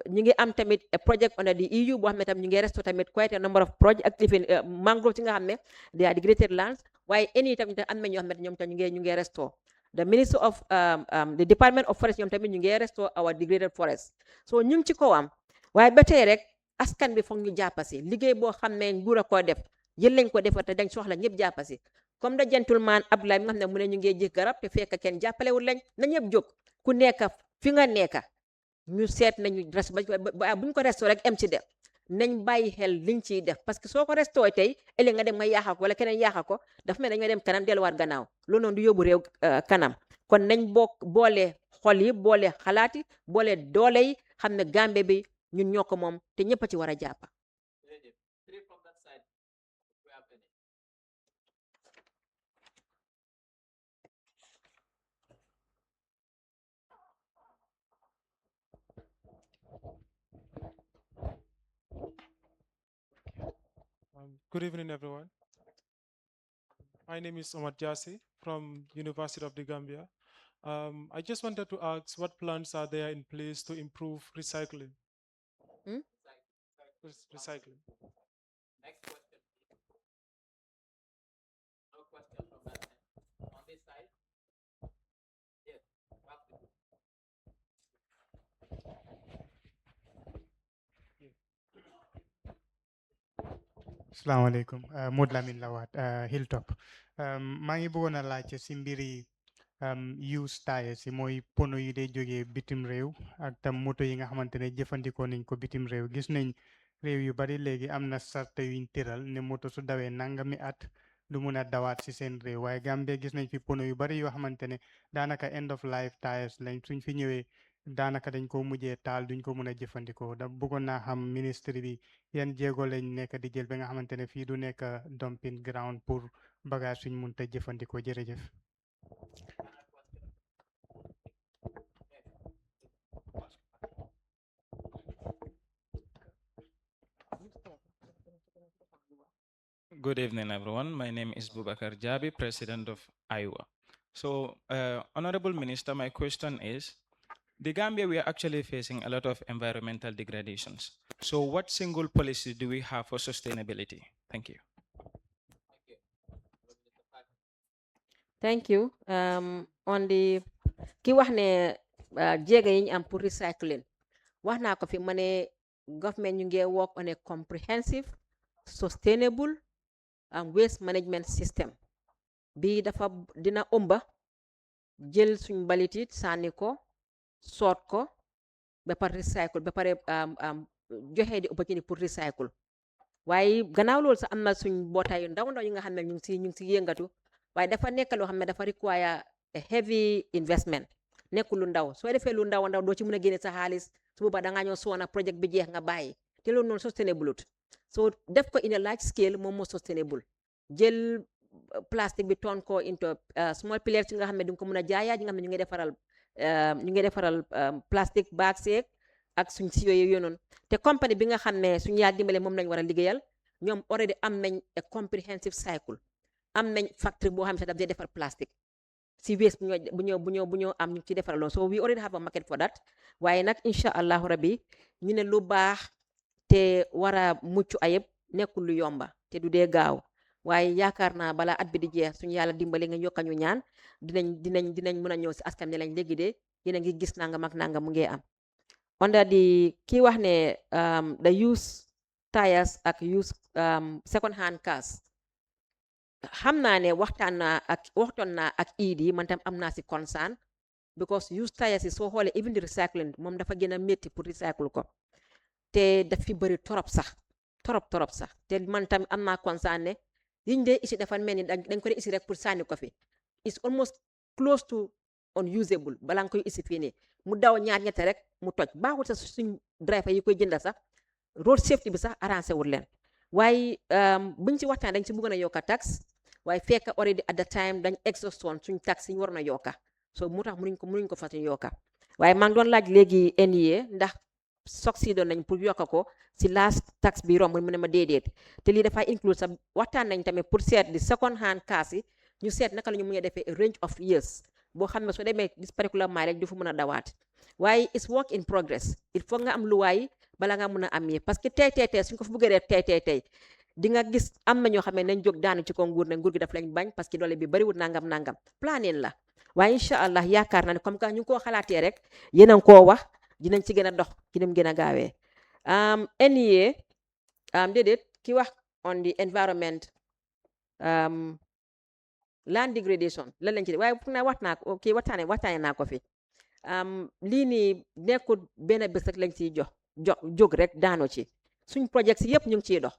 ñu ngi am tamit a project under the EU boo xam ne tam ñu ngi restore tamit quite a number of project active mangrove yi nga xam ne they are degraded lands waaye eni tamit am na ñoo xam ne ñoom tam ñu ngi restore the minister of the department of forest ñoom tamit ñu ngi restore our degraded forest so ñu ngi ci kawam waaye ba tey rek askan bi foog ñu jàppasi liggéey boo xam ne nguur a koo def yéen lañ ko defar te dañ soxla ñëpp jàppasi comme da gentleman Abdoulaye mi nga xam ne mu ne ñu ngi ji garab te fekk kenn jàppalewul lañ na ñëpp jóg ku nekk fi nga nekk ñu seet nañu res ba buñ ko resto rek em ci def nañ bàyyi xel liñ ciy def parce que soo ko resto tey ëllëg nga dem nga yaaxa ko wala keneen yaaxa ko dafa mel dañoo dem kanam delluwaat gannaaw loolu noonu du yóbbu réew kanam kon nañ boole xol yi boole xalaat yi boole doole yi xam ne Gambie bi ñun ñoo ko moom te ñëpp a ci war a jàpp. Good evening, everyone. My name is Omar Jasi from University of the Gambia. I just wanted to ask what plans are there in place to improve recycling? Recycling. Next question. No question from that end. On this side. Yes. Assalamualaikum. Mod Lamin Lawat, Hilltop. Maa ngi bëggoon a laajte si mbiri use tires yi mooy pono yi dee jógee bitim réew ak tam moto yi nga xamante ne jëfandikoo nañ ko bitim réew gis nañ réew yu bari léegi am na sarte yuñ tëral ne moto su dawee nangami at du mun a dawaat si seen réew waaye Gambie gis nañ fi pono yu bari yoo xamante ne daanaka end of life tires lañ suñ fi ñëwee daanaka dañ ko mujjee taal duñ ko mun a jëfandikoo da bëggoon naa xam ministre bi yan jéego lañ nekk di jël ba nga xamante ne fii du nekk dumping ground pour bagage suñ mun te jëfandikoo jërëjëf. Good evening, everyone. My name is Bubakar Jabi, President of Iowa. So, Honorable Minister, my question is, the Gambia, we are actually facing a lot of environmental degradations. So what single policy do we have for sustainability? Thank you. Thank you. On the ki wax ne jéega yi ñu am pour recycling wax naa ko fi ma ne government ñu ngi work on a comprehensive sustainable waste management system bi dafa dina ëmba jël suñ mbalit it sànni ko soot ko ba pare recycle ba pare joxe di opportunity pour recycle waaye gannaaw loolu sax am na suñ mbootaay yu ndaw ndaw yi nga xam ne ñu ngi si yëngatu waaye dafa nekk loo xam ne dafa require a heavy investment nekk lu ndaw soo defee lu ndaw ndaw doo ci mën a génne sa xaalis su boobaa da ngaa ñëw soona project bi jeex nga bàyyi te loolu noonu sustainable so def ko in a large scale moom moo sustainable jël plastique bi toon ko into small pellets yi nga xam ne di nga ko mën a jaayaat yi nga xam ne ñu ngi defaral plastic bags yeeg ak suñ si yooyu noonu te compagnie bi nga xam ne suñu yaa dimbale moom lañ war a liggéeyal ñoom already am nañ a comprehensive cycle am nañ factory boo xam ne daf dee defar plastique si waste bu ñoo am ñu ci defaraloon so we already have a market for that waaye nag incha allahu rabbi ñu ne lu baax te war a mucc ayib nekkul lu yomba te du dee gaaw waaye yaakaar naa balaa at bi di jeex suñu yàlla dimbale nga yokka ñu ñaan dinañ mën a ñëw si askan ne lañ léegi de yéen a ngi gis nangam ak nangam mu ngi am onda di kii wax ne the use tires ak use second hand cars xam naa ne waxtaan naa ak iid yi man tam am naa si concern because use tires yi soo xoolee even the recycling moom dafa gën a métti pour recycle ko te daf fi bëri torop sax te man tam am naa concern ne yiñ dee isi dafa mel ni dañ ko dee isi rek pour sànni ko fi it's almost close to unusable balaa nga koy isi fii nii mu daw ñaar ñette rek mu toj baaxul sax suñ driver yi koy jënda sax road safety bi sax arrangé wul leen waaye buñ ci waxtaan dañ ci bëggoon a yokka tax waaye fekk already at the time dañ exhaust woon suñ tax yi ñu waroon a yokka so mu tax mënuñ ko fas yokka waaye maa ngi doon laaj léegi NEA ndax succeed nañ pour yokka ko si last tax bi romb mu ne ma déedéet te lii dafay include sax waxtaan nañ tamit pour seet di second hand cars yi ñu seet naka la ñu mën a defee a range of years boo xam ne soo demee this particular mileage du fu mën a dawaat waaye it's work in progress il faut nga am luwaay bala nga mën a am yi parce que tey suñ ko fi bëggee def tey di nga gis am na ñoo xam ne nañ jóg daanu ci ko nguur ne nguur gi daf lañ bañ parce que doole bi bariwul nangam planning la waaye incha allah yaakaar na ne comme que ñu ngi koo xalaatee rek yéen a ngi koo wax dinañ ci gën a dox ci dem gën a gaawee NEA déedéet ki wax on the environment land degradation lan lañ ci waaye foog naa wax naa ko kii waxtaane naa ko fi lii nii nekkul benn bés rek lañ ciy jóg rek daano ci suñ project si yëpp ñu ngi ciy dox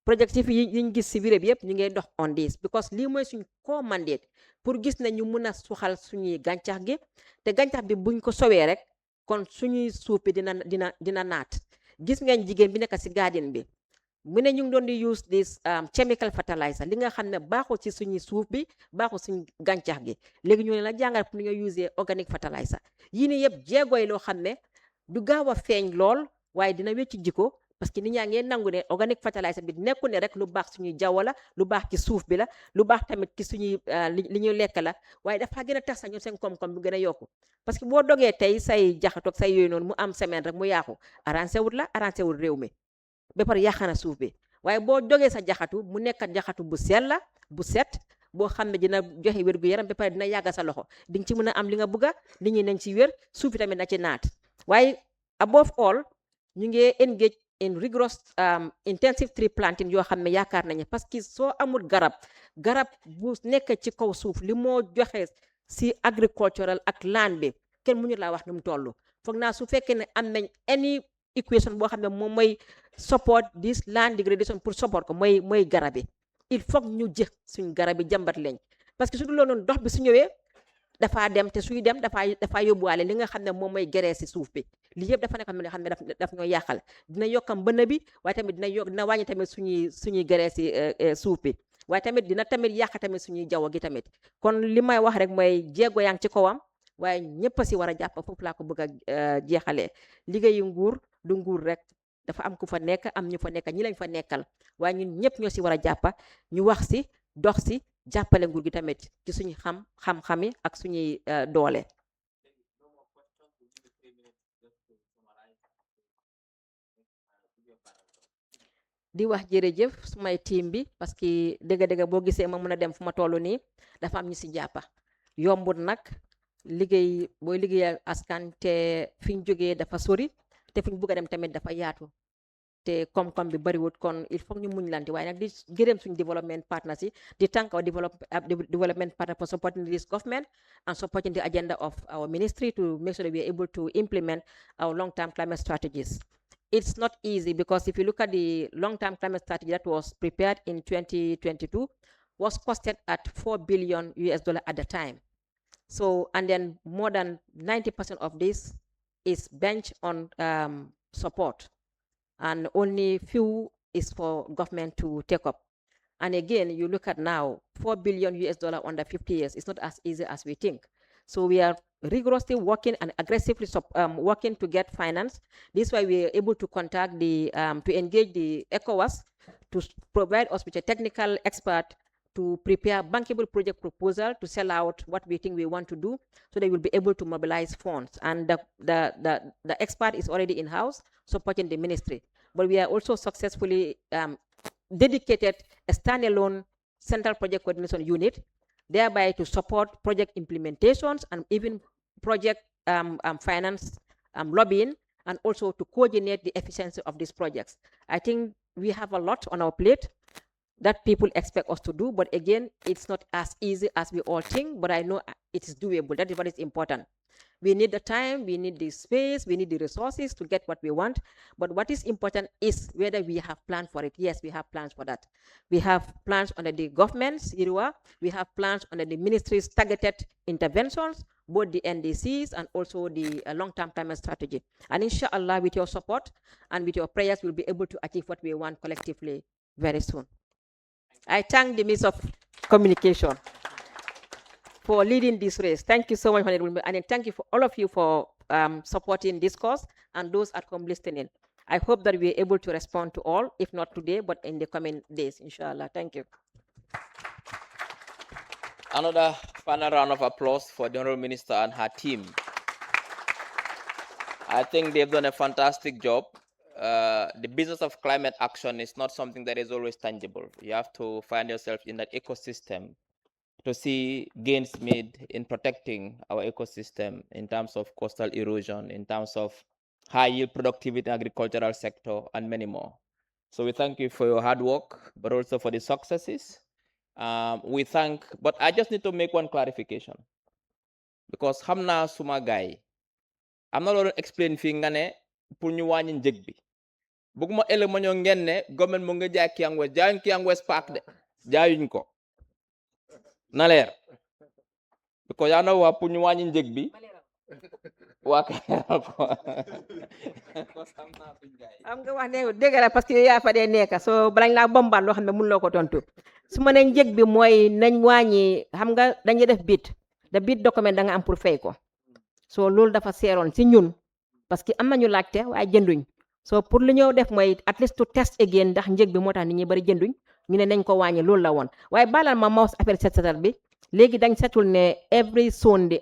project yi ñu gis si biir bi yëpp ñu ngi dox on this because lii mooy suñ ko mandate pour gis na ñu mun a suxal suñuy gàncax gi te gàncax bi buñ ko sowee rek kon suñuy suuf bi dina naat gis ngeen jigéen bi nekk si garden bi mu ne ñu ngi doon di use this chemical fertilizer li nga xam ne baaxul ci suñuy suuf bi baaxul suñ gàncax gi léegi ñu ne la jàngal pour nga use organic fertilizer yii nii yëpp jéegooy loo xam ne du gaaw a feeñ lool waaye dina wecci jikko parce que nit ñaa ngeen nangu ne organic fertilizer bi nekku ne rek lu baax suñuy jaww la lu baax ci suuf bi la lu baax tamit ci suñuy li ñuy lekk la waaye dafa gën a tax sax ñoom seen koom-koom bu gën a yokku parce que boo dogee tey say jaxatoog say yooyu noonu mu am semaine rek mu yaaxu arrangé wul réew mi ba pare yàqana suuf bi waaye boo dogee sa jaxatu mu nekk jaxatu bu sell la bu set boo xam ne dina joxe wér gu yaram ba pare dina yàgga sa loxo di nga ci mën a am li nga bëgga nit ñi nañ ci wér suuf bi tamit na ci naat waaye above all ñu ngi engage in rigorous intensive tree planting yoo xam ne yaakaar nañu parce que soo amul garab bu nekk ci kaw suuf li moo joxe si agricultural ak land bi kenn mënu laa wax nu mu toll foog naa su fekkee ne am nañ any equation boo xam ne moom mooy support this land degradation pour support ko mooy garab yi il faut ñu jëf suñ garab yi jàmbat leen parce que su dul loolu ndox bi su ñëwee dafaa dem te suy dem dafaa yóbbuwaale li nga xam ne moom mooy geree si suuf bi lii yëpp dafa nekk xam ne daf ñoo yàqal dina yokkam bënn bi waaye tamit dina wàññi tamit suñuy geree si suuf bi waaye tamit dina tamit yàq tamit suñuy jaww gi tamit kon li may wax rek mooy jéego yaa ngi ci kawam waaye ñëpp a si war a jàpp foofu laa ko bëgg a jeexalee liggéeyu nguur du nguur rek dafa am ku fa nekk am ñu fa nekk ñi lañ fa nekkal waaye ñun ñëpp ñoo si war a jàppa ñu wax si dox si jàppale nguur gi tamit ci suñu xam-xami ak suñuy doole. di wax jërëjëf sumay team bi parce que dëgg-dëgg boo gisee ma mën a dem fu ma toll nii dafa am ñu si jàppa yombut nag liggéey booy liggéeyal askan te fi ñu jógee dafa sori te fi ñu bëgg a dem tamit dafa yaatu te koom-koom bi bariwut kon il faut ñu muñ lante waaye nag di gërëm suñu development partners yi di thank our development partner for supporting this government and supporting the agenda of our ministry to make sure that we are able to implement our long-term climate strategies. It's not easy because if you look at the long-term climate strategy that was prepared in 2022 was costed at $4 billion at the time. So, and then more than 90% of this is benched on support, and only few is for government to take up. And again, you look at now, $4 billion under 50 years. It's not as easy as we think. So we are rigorously working and aggressively working to get finance. This is why we are able to contact to engage the ECOWAS to provide us with a technical expert to prepare bankable project proposal to sell out what we think we want to do, so they will be able to mobilize funds. And the expert is already in-house supporting the ministry. But we are also successfully dedicated a standalone central project coordination unit, thereby to support project implementations and even project finance lobbying, and also to coordinate the efficiency of these projects. I think we have a lot on our plate that people expect us to do, but again, it's not as easy as we all think, but I know it is doable. That is what is important. We need the time, we need the space, we need the resources to get what we want. But what is important is whether we have planned for it. Yes, we have plans for that. We have plans under the government's IRUA. We have plans under the ministry's targeted interventions, both the NDCs and also the long-term climate strategy. And inshallah, with your support and with your prayers, we'll be able to achieve what we want collectively very soon. I thank the Minister of Communication for leading this race. Thank you so much, and thank you for all of you for supporting this cause and those at home listening. I hope that we're able to respond to all, if not today, but in the coming days, inshallah. Thank you. Another final round of applause for the Honorable Minister and her team. I think they've done a fantastic job. The business of climate action is not something that is always tangible. You have to find yourself in that ecosystem to see gains made in protecting our ecosystem in terms of coastal erosion, in terms of high yield productivity in agricultural sector, and many more. So we thank you for your hard work, but also for the successes. But I just need to make one clarification, because hamna suma guy, I'm not going to explain fi nga ne pour ñu wañi njëg bi. Buguma ele ma ñoo ngeen ne government mo nga jaay Kiang West, jaayuñ Kiang West Park de, jaayuñ ko. Na leer. Because yaa na waa pour ñu wàññi njëg bi waa ko am nga wax ne dëgg la parce que yaa fa dee nekk so balañ laa bombal loo xam ne mënuloo ko tontu su ma ne njëg bi mooy nañ wàññi xam nga dañuy def bid da bid document da nga am pour fay ko so loolu dafa seeroon si ñun parce que am nañu laajte waaye jënduñ so pour li ñoo def mooy at least to test again ndax njëg bi moo tax nit ñi bari jënduñ ñu ne nañ ko wàññi loolu la woon waaye balal ma wax affaire set setal bi léegi dañ setul ne every Sunday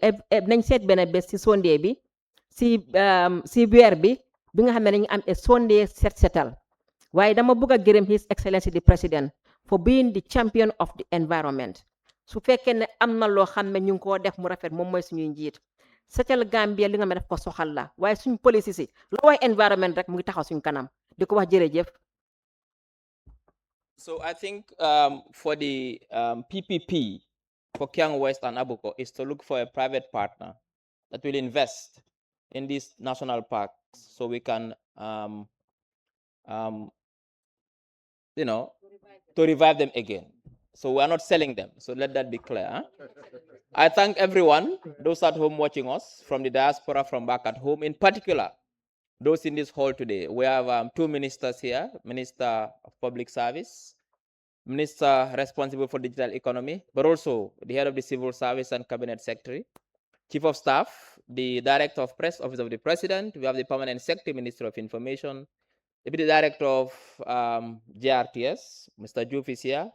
nañ seet benn bés si Sunday bi si weer bi nga xam ne dañu am a Sunday set setal waaye dama bëgg a gërëm His Excellency the President for being the champion of the environment su fekkee ne am na loo xam ne ñu ngi koo def mu rafet moom mooy suñuy njiit setal Gambia li nga xam ne daf ko soxal la waaye suñ policy si loo wax environment rek mu ngi taxaw suñ kanam di ko wax jërëjëf. So I think for the PPP for Kiang West and Abuko is to look for a private partner that will invest in these national parks so we can, you know, to revive them again. So we are not selling them. So let that be clear. Huh? I thank everyone, those at home watching us, from the diaspora, from back at home, in particular, those in this hall today. We have two ministers here, Minister of Public Service, Minister responsible for digital economy, but also the head of the Civil Service and Cabinet Secretary, Chief of Staff, the Director of Press, Office of the President. We have the Permanent Secretary, Minister of Information, Deputy Director of JRTS, Mr. Juf is here.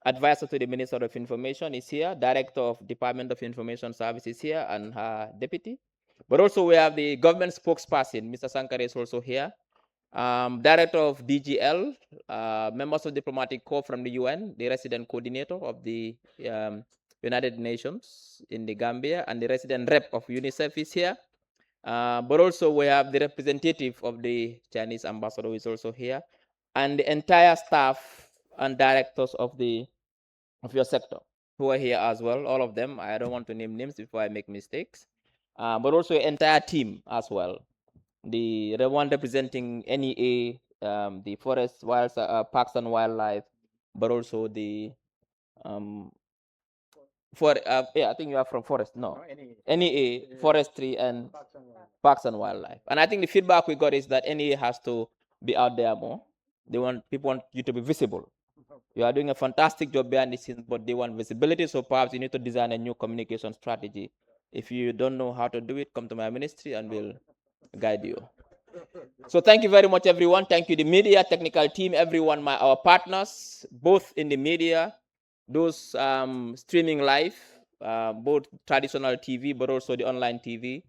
Advisor to the Minister of Information is here. Director of Department of Information Services here and her deputy. But also we have the government spokesperson, Mr. Sankare is also here. Director of DGL, members of Diplomatic Corps from the UN, the resident coordinator of the United Nations in the Gambia, and the resident rep of UNICEF is here. But also we have the representative of the Chinese ambassador who is also here, and the entire staff and directors of your sector who are here as well, all of them. I don't want to name names before I make mistakes, but also the entire team as well. The one representing NEA, the Forest, Parks and Wildlife, but also the I think you are from Forest, no, NEA, Forestry and Parks and Wildlife. And I think the feedback we got is that NEA has to be out there more. People want you to be visible. You are doing a fantastic job behind the scenes, but they want visibility. So perhaps you need to design a new communication strategy. If you don't know how to do it, come to my ministry and we'll guide you. So thank you very much, everyone. Thank you, the media, technical team, everyone, our partners, both in the media, those streaming live, both traditional TV, but also the online TV,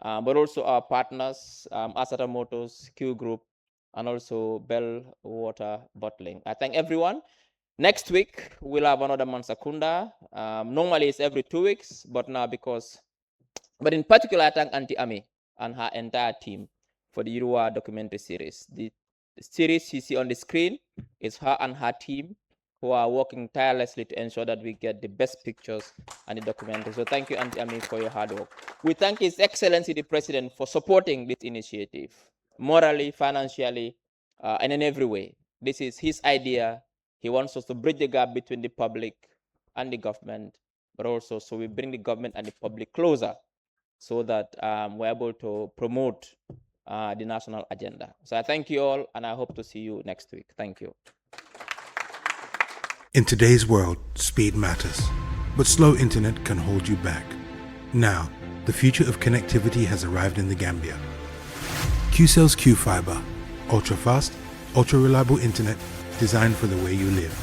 but also our partners, Asata Motors, Q Group, and also Bell Water Bottling. I thank everyone. Next week, we'll have another mansa kunda. Normally it's every 2 weeks, but now but in particular, I thank Auntie Ami and her entire team for the Irua documentary series. The series you see on the screen is her and her team who are working tirelessly to ensure that we get the best pictures and the documentary. So thank you, Auntie Ami, for your hard work. We thank His Excellency the President for supporting this initiative, morally, financially, and in every way. This is his idea. He wants us to bridge the gap between the public and the government, but also so we bring the government and the public closer so that we're able to promote the national agenda. So I thank you all, and I hope to see you next week. Thank you. In today's world, speed matters, but slow internet can hold you back. Now, the future of connectivity has arrived in the Gambia. QCell's Q-Fiber, ultra-fast, ultra-reliable internet designed for the way you live.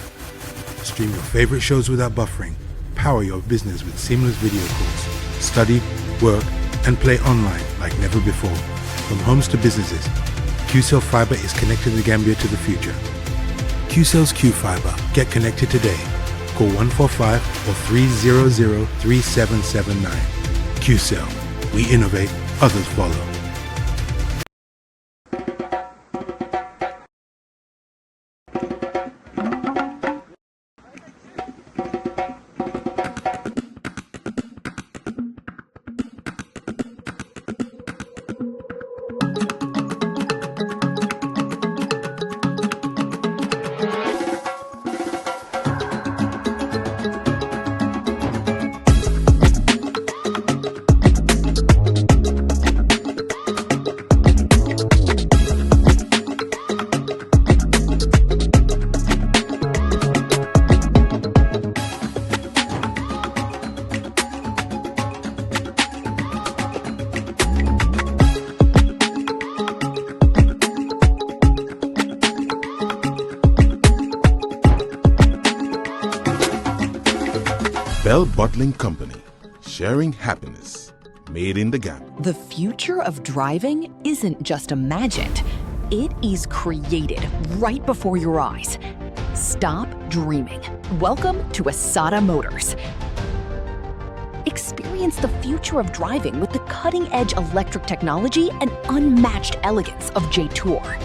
Stream your favorite shows without buffering. Power your business with seamless video calls. Study, work, and play online like never before. From homes to businesses, QCell Fiber is connecting the Gambia to the future. QCell's Q-Fiber. Get connected today. Call 145 or 300-3779. QCell. We innovate, others follow. Bell Bottling Company, sharing happiness, made in the Gambia. The future of driving isn't just imagined, it is created right before your eyes. Stop dreaming. Welcome to Asada Motors. Experience the future of driving with the cutting-edge electric technology and unmatched elegance of J-Tour.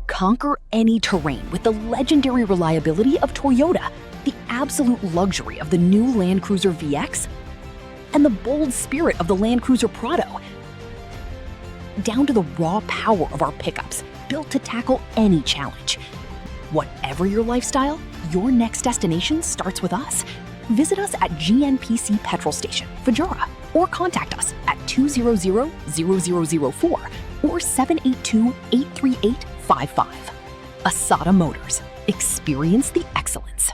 Conquer any terrain with the legendary reliability of Toyota, the absolute luxury of the new Land Cruiser VX, and the bold spirit of the Land Cruiser Prado, down to the raw power of our pickups, built to tackle any challenge. Whatever your lifestyle, your next destination starts with us. Visit us at GNPC Petrol Station, Fajara, or contact us at 200-0004 or 782-83855. Asada Motors. Experience the excellence.